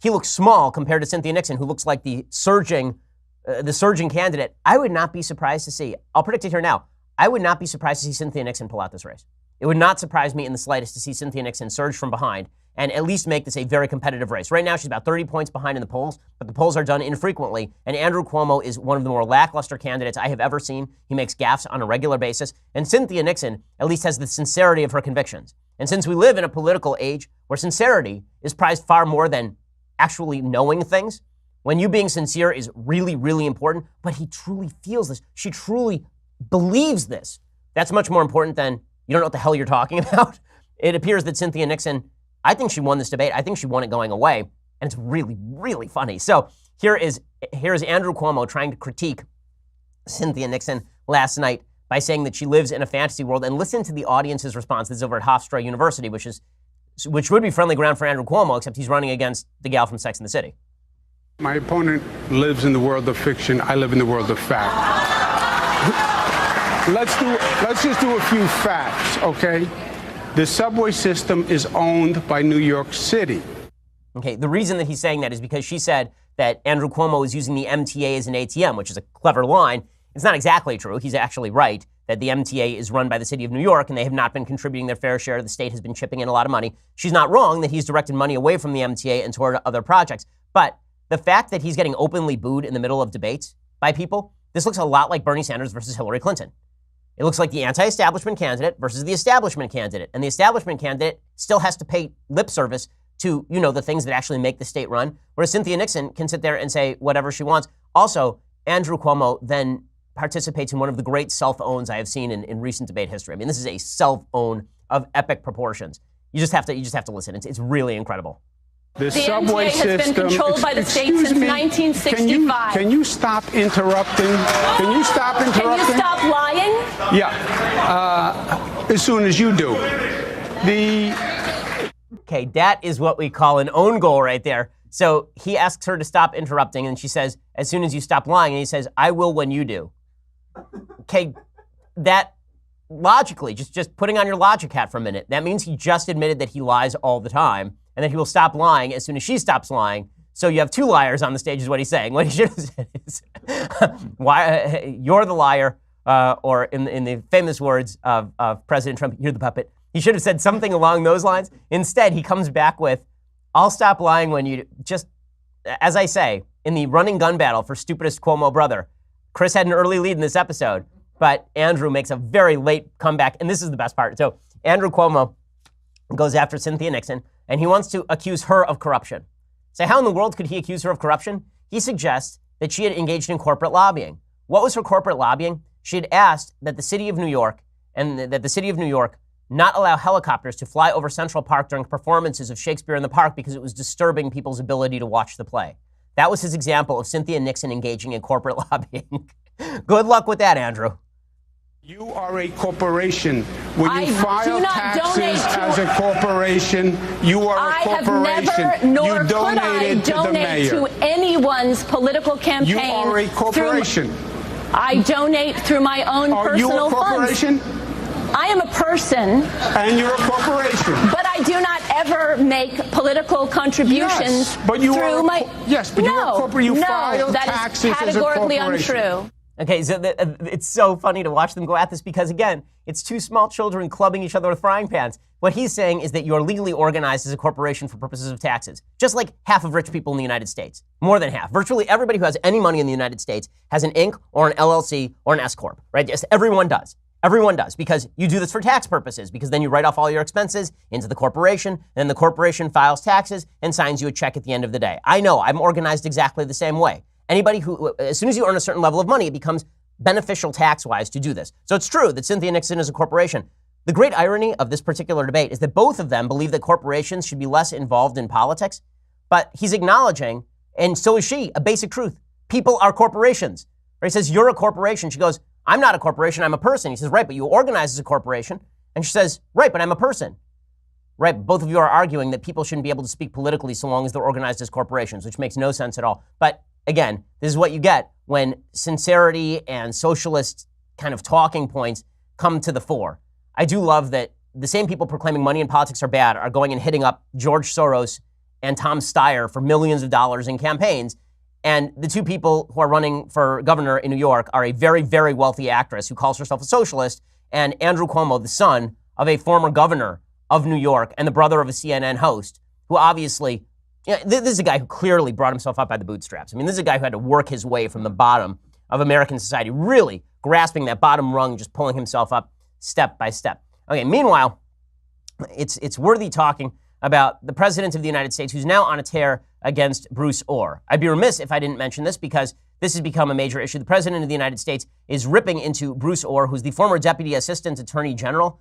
he looks small compared to Cynthia Nixon, who looks like the surging candidate. I would not be surprised to see, I'll predict it here now, I would not be surprised to see Cynthia Nixon pull out this race. It would not surprise me in the slightest to see Cynthia Nixon surge from behind and at least make this a very competitive race. Right now, she's about 30 points behind in the polls, but the polls are done infrequently, and Andrew Cuomo is one of the more lackluster candidates I have ever seen. He makes gaffes on a regular basis, and Cynthia Nixon at least has the sincerity of her convictions. And since we live in a political age where sincerity is prized far more than actually knowing things, when you being sincere is really, really important, but he truly feels this. She truly believes this. That's much more important than you don't know what the hell you're talking about. It appears that Cynthia Nixon, I think she won this debate. I think she won it going away. And it's really, really funny. So here is Andrew Cuomo trying to critique Cynthia Nixon last night by saying that she lives in a fantasy world. And listen to the audience's response. This is over at Hofstra University, which would be friendly ground for Andrew Cuomo, except he's running against the gal from Sex and the City. My opponent lives in the world of fiction. I live in the world of fact. Let's just do a few facts, okay? The subway system is owned by New York City. Okay, the reason that he's saying that is because she said that Andrew Cuomo is using the MTA as an ATM, which is a clever line. It's not exactly true. He's actually right that the MTA is run by the city of New York and they have not been contributing their fair share. The state has been chipping in a lot of money. She's not wrong that he's directed money away from the MTA and toward other projects. But the fact that he's getting openly booed in the middle of debates by people, this looks a lot like Bernie Sanders versus Hillary Clinton. It looks like the anti-establishment candidate versus the establishment candidate. And the establishment candidate still has to pay lip service to, the things that actually make the state run, whereas Cynthia Nixon can sit there and say whatever she wants. Also, Andrew Cuomo then participates in one of the great self-owns I have seen in recent debate history. I mean, this is a self-own of epic proportions. You just have to listen. It's really incredible. The subway MTA has been controlled by the state since 1965. Can you stop interrupting? Can you stop interrupting? Can you stop lying? Yeah, as soon as you do. Okay, that is what we call an own goal right there. So he asks her to stop interrupting, and she says, as soon as you stop lying, and he says, I will when you do. Okay, that logically, just putting on your logic hat for a minute, that means he just admitted that he lies all the time, and that he will stop lying as soon as she stops lying. So you have two liars on the stage is what he's saying. What he should have said is, you're the liar, or in the famous words of President Trump, you're the puppet. He should have said something along those lines. Instead, he comes back with, I'll stop lying when you, just, as I say, in the running gun battle for stupidest Cuomo brother, Chris had an early lead in this episode, but Andrew makes a very late comeback, and this is the best part. So Andrew Cuomo goes after Cynthia Nixon, and he wants to accuse her of corruption. So how in the world could he accuse her of corruption? He suggests that she had engaged in corporate lobbying. What was her corporate lobbying? She had asked that the city of New York not allow helicopters to fly over Central Park during performances of Shakespeare in the Park because it was disturbing people's ability to watch the play. That was his example of Cynthia Nixon engaging in corporate lobbying. Good luck with that, Andrew. You are a corporation. When you file taxes as a corporation, you are a corporation. I have never, nor you donated could I donate to anyone's political campaign. You are a corporation. I donate through my own personal funds. Are you a corporation? Funds. I am a person. And you're a corporation. But I do not ever make political contributions but you through are my... Yes, but you're a corporation. You file that taxes is categorically as a corporation. untrue. Okay, so it's so funny to watch them go at this because, again, it's two small children clubbing each other with frying pans. What he's saying is that you're legally organized as a corporation for purposes of taxes, just like half of rich people in the United States. More than half. Virtually everybody who has any money in the United States has an Inc. or an LLC or an S-Corp, right? Just everyone does. Everyone does, because you do this for tax purposes, because then you write off all your expenses into the corporation, and then the corporation files taxes and signs you a check at the end of the day. I know, I'm organized exactly the same way. Anybody who, as soon as you earn a certain level of money, it becomes beneficial tax-wise to do this. So it's true that Cynthia Nixon is a corporation. The great irony of this particular debate is that both of them believe that corporations should be less involved in politics, but he's acknowledging, and so is she, a basic truth. People are corporations. Right? He says, you're a corporation. She goes, I'm not a corporation, I'm a person. He says, right, but you organize as a corporation. And she says, right, but I'm a person. Right, both of you are arguing that people shouldn't be able to speak politically so long as they're organized as corporations, which makes no sense at all. But again, this is what you get when sincerity and socialist kind of talking points come to the fore. I do love that the same people proclaiming money in politics are bad are going and hitting up George Soros and Tom Steyer for millions of dollars in campaigns. And the two people who are running for governor in New York are a very, very wealthy actress who calls herself a socialist, and Andrew Cuomo, the son of a former governor of New York and the brother of a CNN host, who obviously, this is a guy who clearly brought himself up by the bootstraps. I mean, this is a guy who had to work his way from the bottom of American society, really grasping that bottom rung, just pulling himself up step by step. Okay, meanwhile, it's worthy talking about the president of the United States, who's now on a tear against Bruce Orr. I'd be remiss if I didn't mention this because this has become a major issue. The president of the United States is ripping into Bruce Orr, who's the former Deputy Assistant Attorney General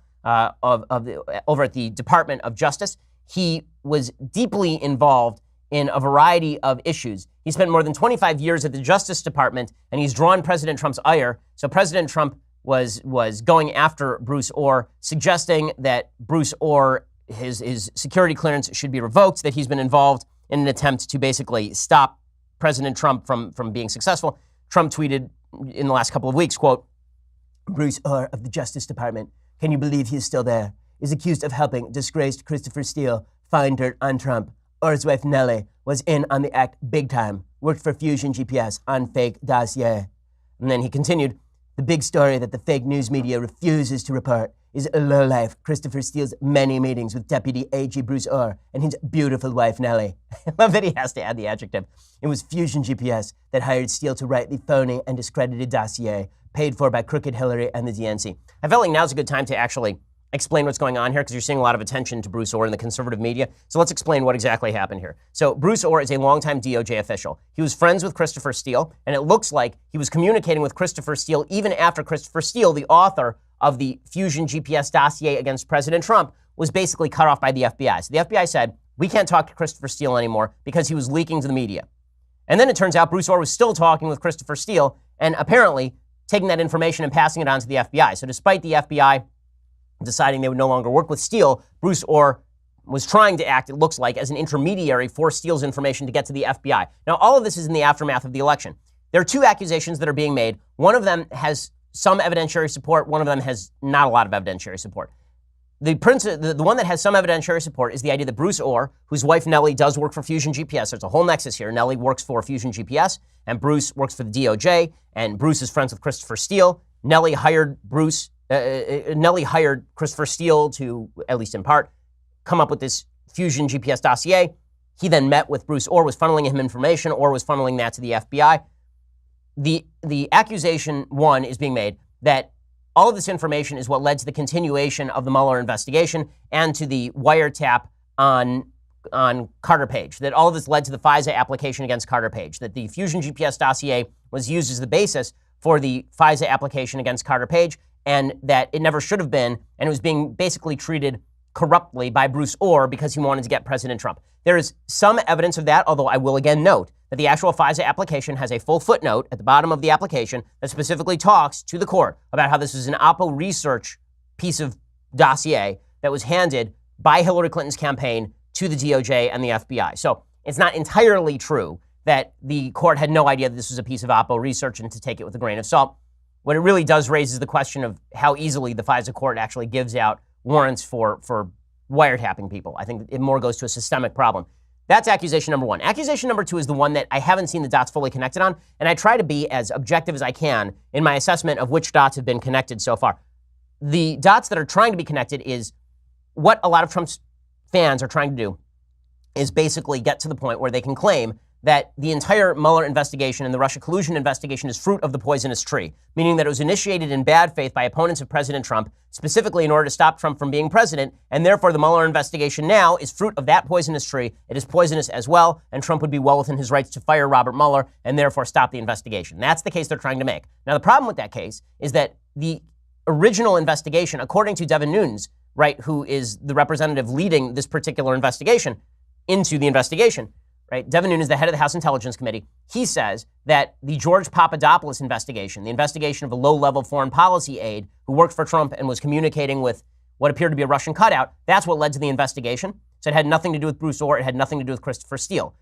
over at the Department of Justice. He was deeply involved in a variety of issues. He spent more than 25 years at the Justice Department, and he's drawn President Trump's ire. So President Trump was going after Bruce Orr, suggesting that Bruce Orr, his security clearance should be revoked, that he's been involved in an attempt to basically stop President Trump from being successful. Trump tweeted in the last couple of weeks, quote, Bruce Orr of the Justice Department, can you believe he is still there, is accused of helping disgraced Christopher Steele find dirt on Trump. Orr's wife Nellie was in on the act big time, worked for Fusion GPS on fake dossier. And then he continued, the big story that the fake news media refuses to report is a lowlife Christopher Steele's many meetings with Deputy AG Bruce Orr and his beautiful wife, Nellie. I love that he has to add the adjective. It was Fusion GPS that hired Steele to write the phony and discredited dossier paid for by Crooked Hillary and the DNC. I felt like now's a good time to actually explain what's going on here because you're seeing a lot of attention to Bruce Orr in the conservative media. So let's explain what exactly happened here. So Bruce Orr is a longtime DOJ official. He was friends with Christopher Steele, and it looks like he was communicating with Christopher Steele even after Christopher Steele, the author of the Fusion GPS dossier against President Trump, was basically cut off by the FBI. So the FBI said, we can't talk to Christopher Steele anymore because he was leaking to the media. And then it turns out Bruce Orr was still talking with Christopher Steele and apparently taking that information and passing it on to the FBI. So despite the FBI deciding they would no longer work with Steele, Bruce Orr was trying to act, it looks like, as an intermediary for Steele's information to get to the FBI. Now, all of this is in the aftermath of the election. There are two accusations that are being made. One of them has some evidentiary support. One of them has not a lot of evidentiary support. The one that has some evidentiary support is the idea that Bruce Orr, whose wife Nellie does work for Fusion GPS, there's a whole nexus here. Nellie works for Fusion GPS, and Bruce works for the DOJ, and Bruce is friends with Christopher Steele. Nellie hired Christopher Steele to, at least in part, come up with this Fusion GPS dossier. He then met with Bruce Orr, was funneling him information, or was funneling that to the FBI. The accusation one is being made that all of this information is what led to the continuation of the Mueller investigation and to the wiretap on Carter Page, that all of this led to the FISA application against Carter Page, that the Fusion GPS dossier was used as the basis for the FISA application against Carter Page, and that it never should have been, and it was being basically treated corruptly by Bruce Orr because he wanted to get President Trump. There is some evidence of that, although I will again note that the actual FISA application has a full footnote at the bottom of the application that specifically talks to the court about how this is an Oppo research piece of dossier that was handed by Hillary Clinton's campaign to the DOJ and the FBI. So it's not entirely true that the court had no idea that this was a piece of Oppo research and to take it with a grain of salt. What it really does raise is the question of how easily the FISA court actually gives out warrants for wiretapping people. I think it more goes to a systemic problem. That's accusation number one. Accusation number two is the one that I haven't seen the dots fully connected on, and I try to be as objective as I can in my assessment of which dots have been connected so far. The dots that are trying to be connected is what a lot of Trump's fans are trying to do is basically get to the point where they can claim that the entire Mueller investigation and the Russia collusion investigation is fruit of the poisonous tree, meaning that it was initiated in bad faith by opponents of President Trump, specifically in order to stop Trump from being president, and therefore the Mueller investigation now is fruit of that poisonous tree. It is poisonous as well, and Trump would be well within his rights to fire Robert Mueller and therefore stop the investigation. That's the case they're trying to make. Now, the problem with that case is that the original investigation, according to Devin Nunes, right, who is the representative leading this particular investigation into the investigation, right? Devin Nunes is the head of the House Intelligence Committee. He says that the George Papadopoulos investigation, the investigation of a low-level foreign policy aide who worked for Trump and was communicating with what appeared to be a Russian cutout, that's what led to the investigation. So it had nothing to do with Bruce Orr. It had nothing to do with Christopher Steele.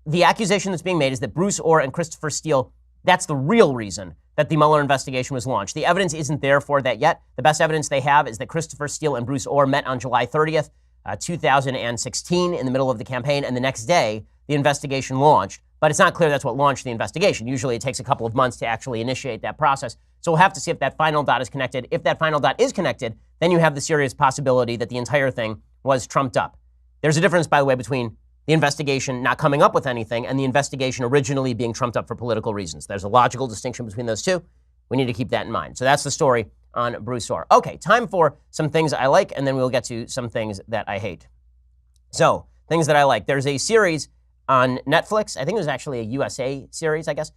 The accusation that's being made is that Bruce Orr and Christopher Steele, that's the real reason that the Mueller investigation was launched. The evidence isn't there for that yet. The best evidence they have is that Christopher Steele and Bruce Orr met on July 30th, 2016 in the middle of the campaign, and the next day, the investigation launched, but it's not clear that's what launched the investigation. Usually it takes a couple of months to actually initiate that process. So we'll have to see if that final dot is connected. If that final dot is connected, then you have the serious possibility that the entire thing was trumped up. There's a difference, by the way, between the investigation not coming up with anything and the investigation originally being trumped up for political reasons. There's a logical distinction between those two. We need to keep that in mind. So that's the story on Bruce Orr. Okay, time for some things I like, and then we'll get to some things that I hate. So, things that I like. There's a series on Netflix, I think it was actually a USA series, I guess,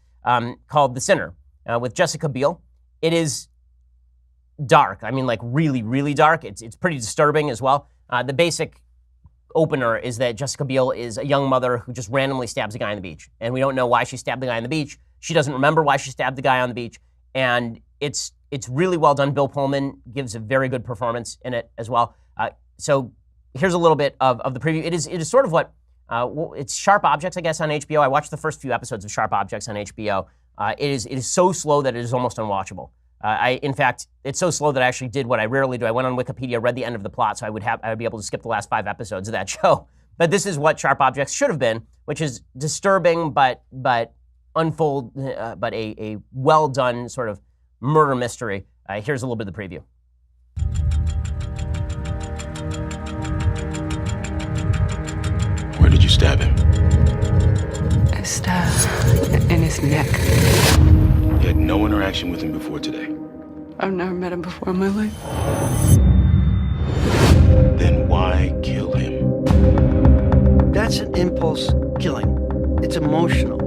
called The Sinner with Jessica Biel. It is dark. I mean, like really, really dark. It's pretty disturbing as well. The basic opener is that Jessica Biel is a young mother who just randomly stabs a guy on the beach. And we don't know why she stabbed the guy on the beach. She doesn't remember why she stabbed the guy on the beach. And it's really well done. Bill Pullman gives a very good performance in it as well. So here's a little bit of the preview. It is sort of what, it's Sharp Objects, I guess, on HBO. I watched the first few episodes of Sharp Objects on HBO. It is so slow that it is almost unwatchable. In fact, it's so slow that I actually did what I rarely do. I went on Wikipedia, read the end of the plot, so I would be able to skip the last 5 episodes of that show. But this is what Sharp Objects should have been, which is disturbing, but a well done sort of murder mystery. Here's a little bit of the preview. Where did you stab him? I stabbed in his neck. You had no interaction with him before today? I've never met him before in my life. Then why kill him? That's an impulse killing. It's emotional.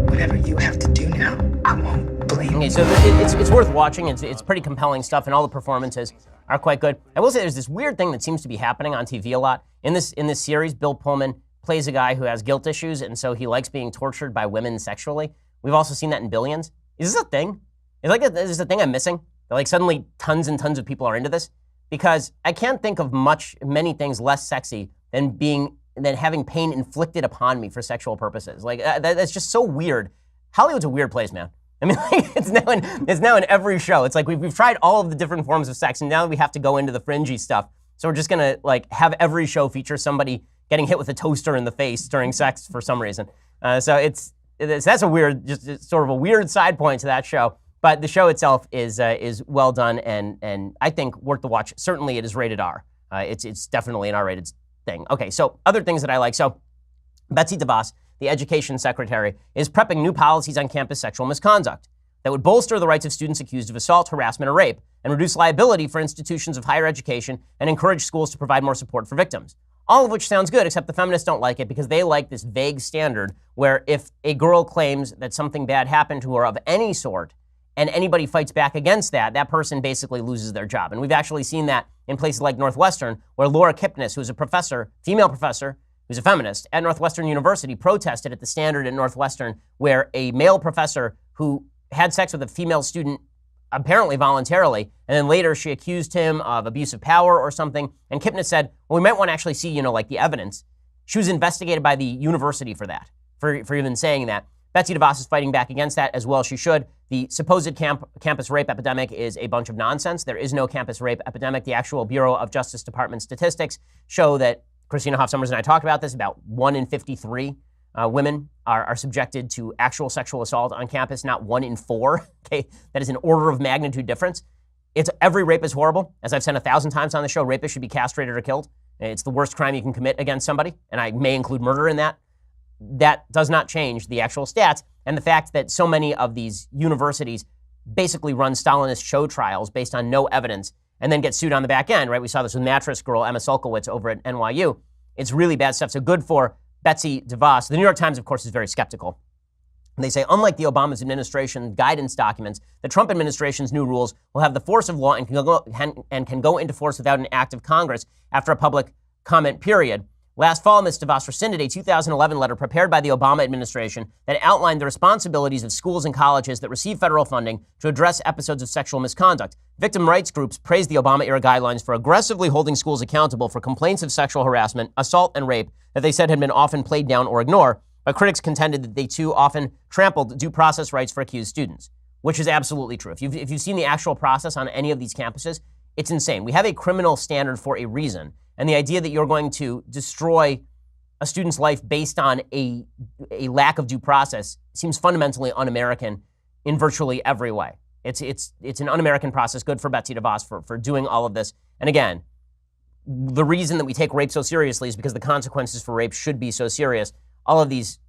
Whatever you have to do now, I won't blame you. Okay, so it's worth watching. It's pretty compelling stuff, and all the performances are quite good. I will say there's this weird thing that seems to be happening on TV a lot. In this series, Bill Pullman plays a guy who has guilt issues, and so he likes being tortured by women sexually. We've also seen that in Billions. Is this a thing? Is this a thing I'm missing? That like suddenly tons and tons of people are into this? Because I can't think of many things less sexy than having pain inflicted upon me for sexual purposes. Like that's just so weird. Hollywood's a weird place, man. I mean, like, it's now in every show. It's like we've tried all of the different forms of sex, and now we have to go into the fringy stuff. So we're just gonna like have every show feature somebody getting hit with a toaster in the face during sex for some reason. So that's a weird, just sort of a weird side point to that show. But the show itself is well done and I think worth the watch. Certainly, it is rated R. It's definitely an R-rated thing. Okay, so other things that I like. So Betsy DeVos, the education secretary, is prepping new policies on campus sexual misconduct that would bolster the rights of students accused of assault, harassment, or rape, and reduce liability for institutions of higher education and encourage schools to provide more support for victims. All of which sounds good, except the feminists don't like it because they like this vague standard where if a girl claims that something bad happened to her of any sort and anybody fights back against that, that person basically loses their job. And we've actually seen that in places like Northwestern, where Laura Kipnis, who's a professor, female professor, who's a feminist at Northwestern University, protested at the standard at Northwestern where a male professor who had sex with a female student apparently voluntarily, and then later she accused him of abuse of power or something, and Kipnis said, well, we might want to actually see, like the evidence. She was investigated by the university for that, for even saying that. Betsy DeVos is fighting back against that as well. She should. The supposed campus rape epidemic is a bunch of nonsense. There is no campus rape epidemic. The actual Bureau of Justice Department statistics show that Christina Hoff Sommers and I talked about this. About 1 in 53 women are subjected to actual sexual assault on campus, not 1 in 4. Okay, that is an order of magnitude difference. Every rape is horrible. As I've said 1,000 times on the show, rapists should be castrated or killed. It's the worst crime you can commit against somebody, and I may include murder in that. That does not change the actual stats, and the fact that so many of these universities basically run Stalinist show trials based on no evidence and then get sued on the back end, right? We saw this with mattress girl Emma Sulkowicz over at NYU. It's really bad stuff. So good for Betsy DeVos. The New York Times, of course, is very skeptical. And they say, unlike the Obama administration guidance documents, the Trump administration's new rules will have the force of law and can go into force without an act of Congress after a public comment period. Last fall, Ms. DeVos rescinded a 2011 letter prepared by the Obama administration that outlined the responsibilities of schools and colleges that receive federal funding to address episodes of sexual misconduct. Victim rights groups praised the Obama-era guidelines for aggressively holding schools accountable for complaints of sexual harassment, assault, and rape that they said had been often played down or ignored, but critics contended that they too often trampled due process rights for accused students, which is absolutely true. If you've seen the actual process on any of these campuses, it's insane. We have a criminal standard for a reason. And the idea that you're going to destroy a student's life based on a lack of due process seems fundamentally un-American in virtually every way. It's an un-American process. Good for Betsy DeVos for doing all of this. And again, the reason that we take rape so seriously is because the consequences for rape should be so serious. All of these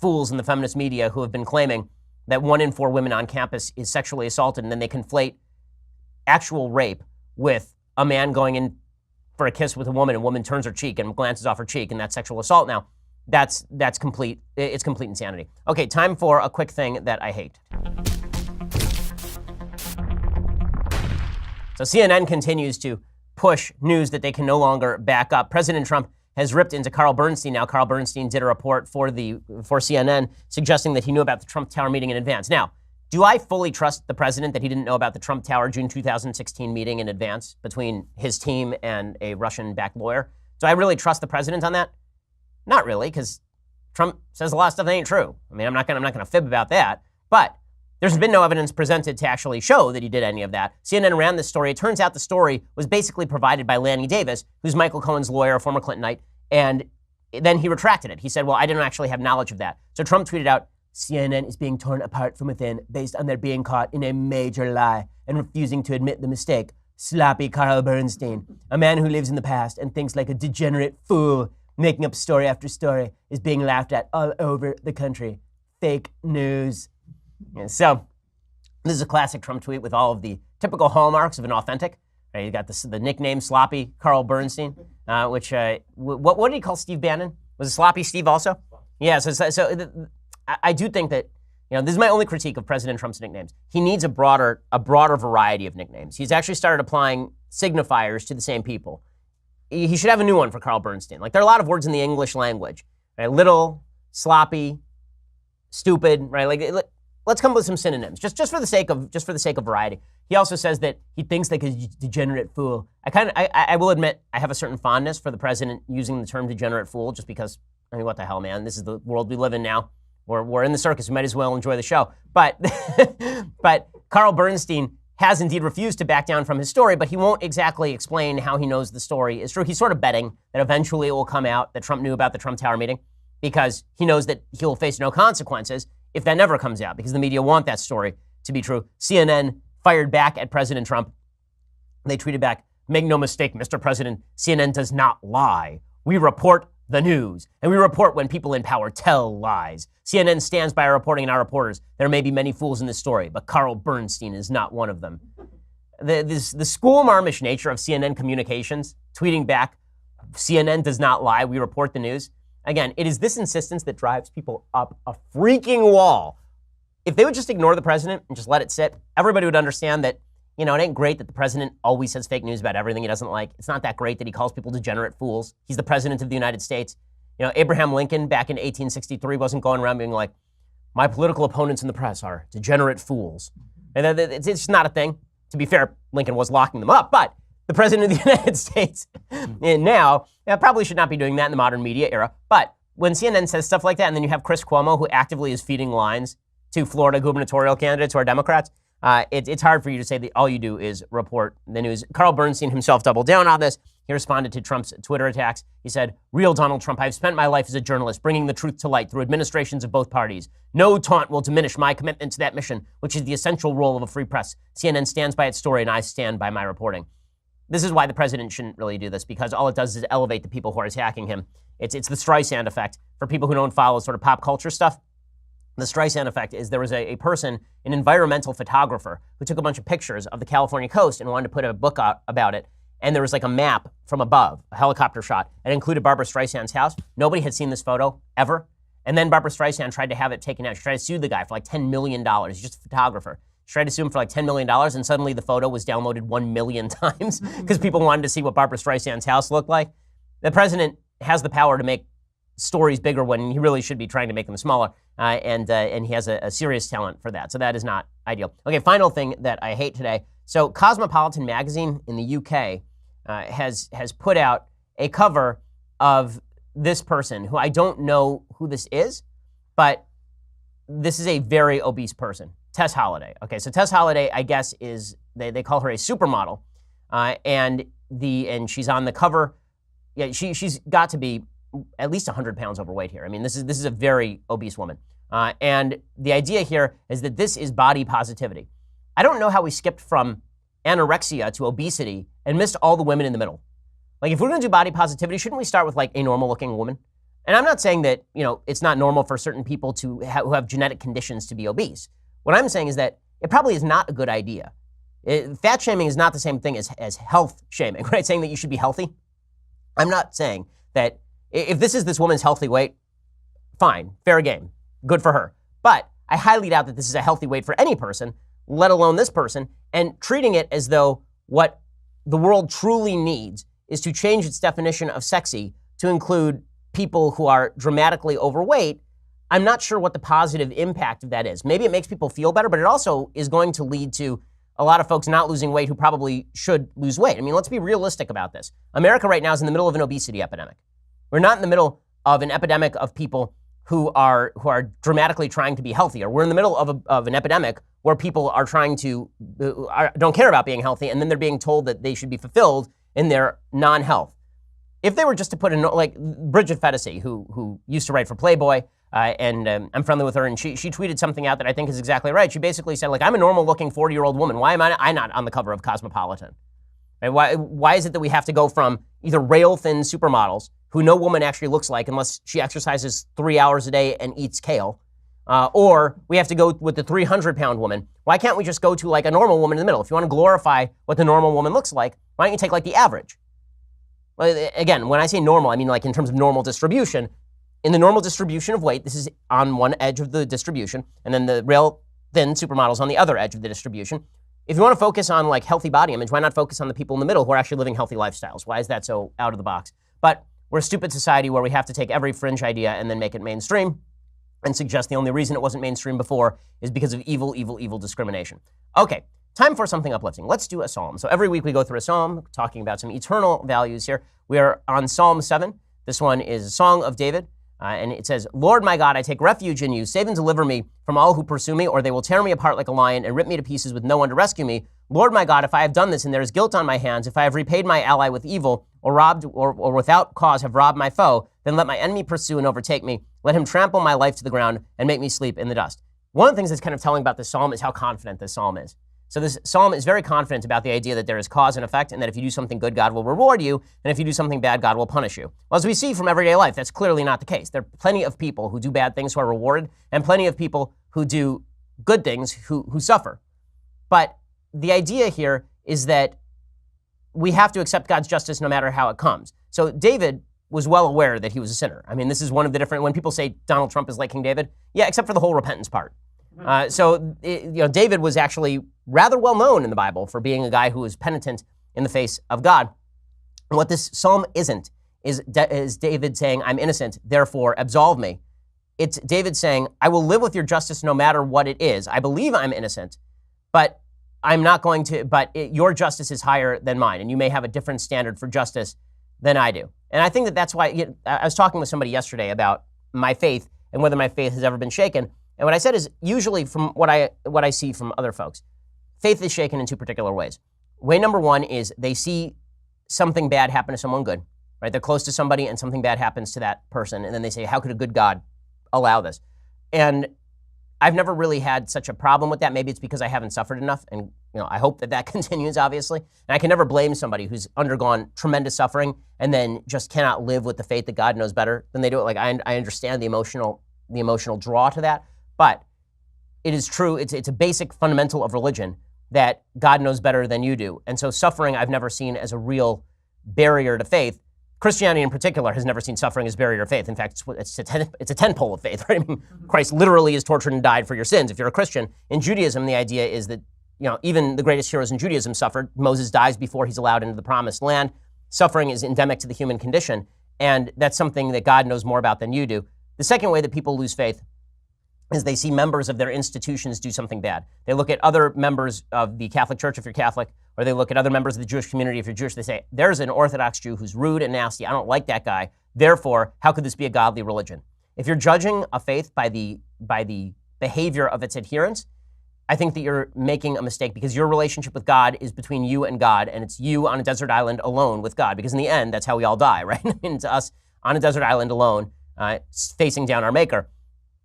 fools in the feminist media who have been claiming that 1 in 4 women on campus is sexually assaulted, and then they conflate actual rape with a man going in for a kiss with a woman turns her cheek and glances off her cheek, and that's sexual assault now. That's complete. It's complete insanity. Okay, time for a quick thing that I hate. So CNN continues to push news that they can no longer back up. President Trump has ripped into Carl Bernstein now. Carl Bernstein did a report for CNN suggesting that he knew about the Trump Tower meeting in advance. Now, do I fully trust the president that he didn't know about the Trump Tower June 2016 meeting in advance between his team and a Russian-backed lawyer? Do I really trust the president on that? Not really, because Trump says a lot of stuff that ain't true. I mean, I'm not gonna fib about that. But there's been no evidence presented to actually show that he did any of that. CNN ran this story. It turns out the story was basically provided by Lanny Davis, who's Michael Cohen's lawyer, former Clintonite, and then he retracted it. He said, well, I didn't actually have knowledge of that. So Trump tweeted out, CNN is being torn apart from within based on their being caught in a major lie and refusing to admit the mistake. Sloppy Carl Bernstein, a man who lives in the past and thinks like a degenerate fool, making up story after story, is being laughed at all over the country. Fake news. Yeah, so this is a classic Trump tweet with all of the typical hallmarks of an authentic. Right, you got the nickname Sloppy Carl Bernstein, which what did he call Steve Bannon? Was it Sloppy Steve also? Yeah. So I do think that, this is my only critique of President Trump's nicknames. He needs a broader variety of nicknames. He's actually started applying signifiers to the same people. He should have a new one for Carl Bernstein. Like, there are a lot of words in the English language, right? Little, sloppy, stupid, right? Like, let's come up with some synonyms, just for the sake of variety. He also says that he thinks like a degenerate fool. I will admit I have a certain fondness for the president using the term degenerate fool, just because, I mean, what the hell, man? This is the world we live in now. We're in the circus. We might as well enjoy the show. But Carl Bernstein has indeed refused to back down from his story, but he won't exactly explain how he knows the story is true. He's sort of betting that eventually it will come out that Trump knew about the Trump Tower meeting, because he knows that he'll face no consequences if that never comes out, because the media want that story to be true. CNN fired back at President Trump. They tweeted back, "Make no mistake, Mr. President, CNN does not lie. We report the news, and we report when people in power tell lies. CNN stands by our reporting and our reporters. There may be many fools in this story, but Carl Bernstein is not one of them." The schoolmarmish nature of CNN communications, tweeting back, "CNN does not lie, we report the news." Again, it is this insistence that drives people up a freaking wall. If they would just ignore the president and just let it sit, everybody would understand that, it ain't great that the president always says fake news about everything he doesn't like. It's not that great that he calls people degenerate fools. He's the president of the United States. Abraham Lincoln back in 1863 wasn't going around being like, "My political opponents in the press are degenerate fools." And it's just not a thing. To be fair, Lincoln was locking them up, but the president of the United States now probably should not be doing that in the modern media era. But when CNN says stuff like that, and then you have Chris Cuomo, who actively is feeding lines to Florida gubernatorial candidates who are Democrats, It's hard for you to say that all you do is report the news. Carl Bernstein himself doubled down on this. He responded to Trump's Twitter attacks. He said, "Real Donald Trump, I've spent my life as a journalist bringing the truth to light through administrations of both parties. No taunt will diminish my commitment to that mission, which is the essential role of a free press. CNN stands by its story, and I stand by my reporting." This is why the president shouldn't really do this, because all it does is elevate the people who are attacking him. It's the Streisand effect. For people who don't follow sort of pop culture stuff, the Streisand effect is there was a person, an environmental photographer, who took a bunch of pictures of the California coast and wanted to put a book out about it. And there was like a map from above, a helicopter shot, and included Barbara Streisand's house. Nobody had seen this photo ever. And then Barbara Streisand tried to have it taken out. She tried to sue the guy for like $10 million. He's just a photographer. She tried to sue him for like $10 million, and suddenly the photo was downloaded 1 million times because people wanted to see what Barbara Streisand's house looked like. The president has the power to make stories bigger when he really should be trying to make them smaller, and he has a serious talent for that. So that is not ideal. Okay, final thing that I hate today. So Cosmopolitan magazine in the UK has put out a cover of this person who I don't know who this is, but this is a very obese person, Tess Holliday. Okay, so Tess Holliday, I guess, is they call her a supermodel, and she's on the cover. Yeah, she's got to be at least 100 pounds overweight here. I mean, this is a very obese woman, and the idea here is that this is body positivity. I don't know how we skipped from anorexia to obesity and missed all the women in the middle. Like, if we're going to do body positivity, shouldn't we start with like a normal-looking woman? And I'm not saying that, it's not normal for certain people who have genetic conditions to be obese. What I'm saying is that it probably is not a good idea. Fat shaming is not the same thing as health shaming, right? Saying that you should be healthy. I'm not saying that if this is this woman's healthy weight, fine, fair game, good for her. But I highly doubt that this is a healthy weight for any person, let alone this person, and treating it as though what the world truly needs is to change its definition of sexy to include people who are dramatically overweight. I'm not sure what the positive impact of that is. Maybe it makes people feel better, but it also is going to lead to a lot of folks not losing weight who probably should lose weight. I mean, let's be realistic about this. America right now is in the middle of an obesity epidemic. We're not in the middle of an epidemic of people who are dramatically trying to be healthier. We're in the middle of an epidemic where people are don't care about being healthy, and then they're being told that they should be fulfilled in their non-health. If they were just to put in, like Bridget Fetisi, who used to write for Playboy, and I'm friendly with her, and she tweeted something out that I think is exactly right. She basically said, like, I'm a normal-looking 40-year-old woman. Why am I not on the cover of Cosmopolitan? Right? Why is it that we have to go from either rail-thin supermodels, who no woman actually looks like unless she exercises 3 hours a day and eats kale, or we have to go with the 300-pound woman? Why can't we just go to like a normal woman in the middle? If you want to glorify what the normal woman looks like, why don't you take like the average? Well, again, when I say normal, I mean like in terms of normal distribution. In the normal distribution of weight, this is on one edge of the distribution, and then the rail thin supermodels on the other edge of the distribution. If you want to focus on like healthy body image, why not focus on the people in the middle who are actually living healthy lifestyles? Why is that so out of the box? But we're a stupid society where we have to take every fringe idea and then make it mainstream and suggest the only reason it wasn't mainstream before is because of evil, evil, evil discrimination. Okay, time for something uplifting. Let's do a psalm. So every week we go through a psalm talking about some eternal values here. We are on Psalm 7. This one is a song of David. And it says, Lord my God, I take refuge in you. Save and deliver me from all who pursue me, or they will tear me apart like a lion and rip me to pieces with no one to rescue me. Lord my God, if I have done this and there is guilt on my hands, if I have repaid my ally with evil, or robbed or without cause have robbed my foe, then let my enemy pursue and overtake me. Let him trample my life to the ground and make me sleep in the dust. One of the things that's kind of telling about this psalm is how confident this psalm is. So this psalm is very confident about the idea that there is cause and effect, and that if you do something good, God will reward you, and if you do something bad, God will punish you. Well, as we see from everyday life, that's clearly not the case. There are plenty of people who do bad things who are rewarded, and plenty of people who do good things who suffer. But the idea here is that we have to accept God's justice no matter how it comes. So David was well aware that he was a sinner. I mean, this is one of the different, when people say Donald Trump is like King David, yeah, except for the whole repentance part. David was actually rather well known in the Bible for being a guy who was penitent in the face of God. And what this psalm isn't is David saying, I'm innocent, therefore absolve me. It's David saying, I will live with your justice no matter what it is. I believe I'm innocent, but I'm not going to, your justice is higher than mine, and you may have a different standard for justice than I do. And I think that that's why, I was talking with somebody yesterday about my faith and whether my faith has ever been shaken. And what I said is, usually from what I see from other folks, faith is shaken in two particular ways. Way number one is they see something bad happen to someone good, right? They're close to somebody and something bad happens to that person. And then they say, how could a good God allow this? And I've never really had such a problem with that. Maybe it's because I haven't suffered enough. And I hope that continues, obviously. And I can never blame somebody who's undergone tremendous suffering and then just cannot live with the faith that God knows better than they do it. Like, I understand the emotional draw to that. But it is true, it's a basic fundamental of religion that God knows better than you do. And so suffering I've never seen as a real barrier to faith. Christianity in particular has never seen suffering as a barrier to faith. In fact, it's a tentpole of faith, right? I mean, Christ literally is tortured and died for your sins. If you're a Christian, in Judaism, the idea is that even the greatest heroes in Judaism suffered. Moses dies before he's allowed into the promised land. Suffering is endemic to the human condition, and that's something that God knows more about than you do. The second way that people lose faith is they see members of their institutions do something bad. They look at other members of the Catholic Church, if you're Catholic, or they look at other members of the Jewish community, if you're Jewish. They say, there's an Orthodox Jew who's rude and nasty. I don't like that guy. Therefore, how could this be a godly religion? If you're judging a faith by the behavior of its adherents, I think that you're making a mistake, because your relationship with God is between you and God, and it's you on a desert island alone with God, because in the end, that's how we all die, right? I mean, it's us on a desert island alone, facing down our Maker.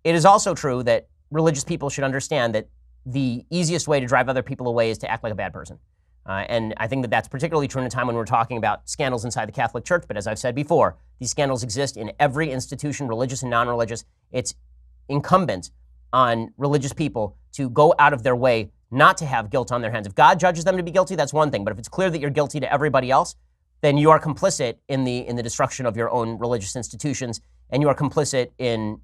It is also true that religious people should understand that the easiest way to drive other people away is to act like a bad person. And I think that that's particularly true in a time when we're talking about scandals inside the Catholic Church. But as I've said before, these scandals exist in every institution, religious and non-religious. It's incumbent on religious people to go out of their way not to have guilt on their hands. If God judges them to be guilty, that's one thing. But if it's clear that you're guilty to everybody else, then you are complicit in the destruction of your own religious institutions, and you are complicit in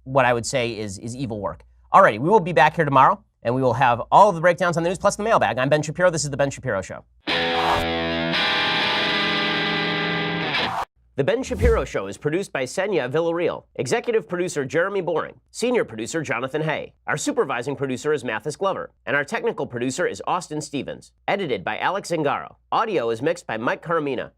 what I would say is evil work. Alrighty, we will be back here tomorrow, and we will have all of the breakdowns on the news plus the mailbag. I'm Ben Shapiro. This is The Ben Shapiro Show. The Ben Shapiro Show is produced by Senya Villarreal, executive producer Jeremy Boring, senior producer Jonathan Hay. Our supervising producer is Mathis Glover, and our technical producer is Austin Stevens. Edited by Alex Zingaro. Audio is mixed by Mike Caramina.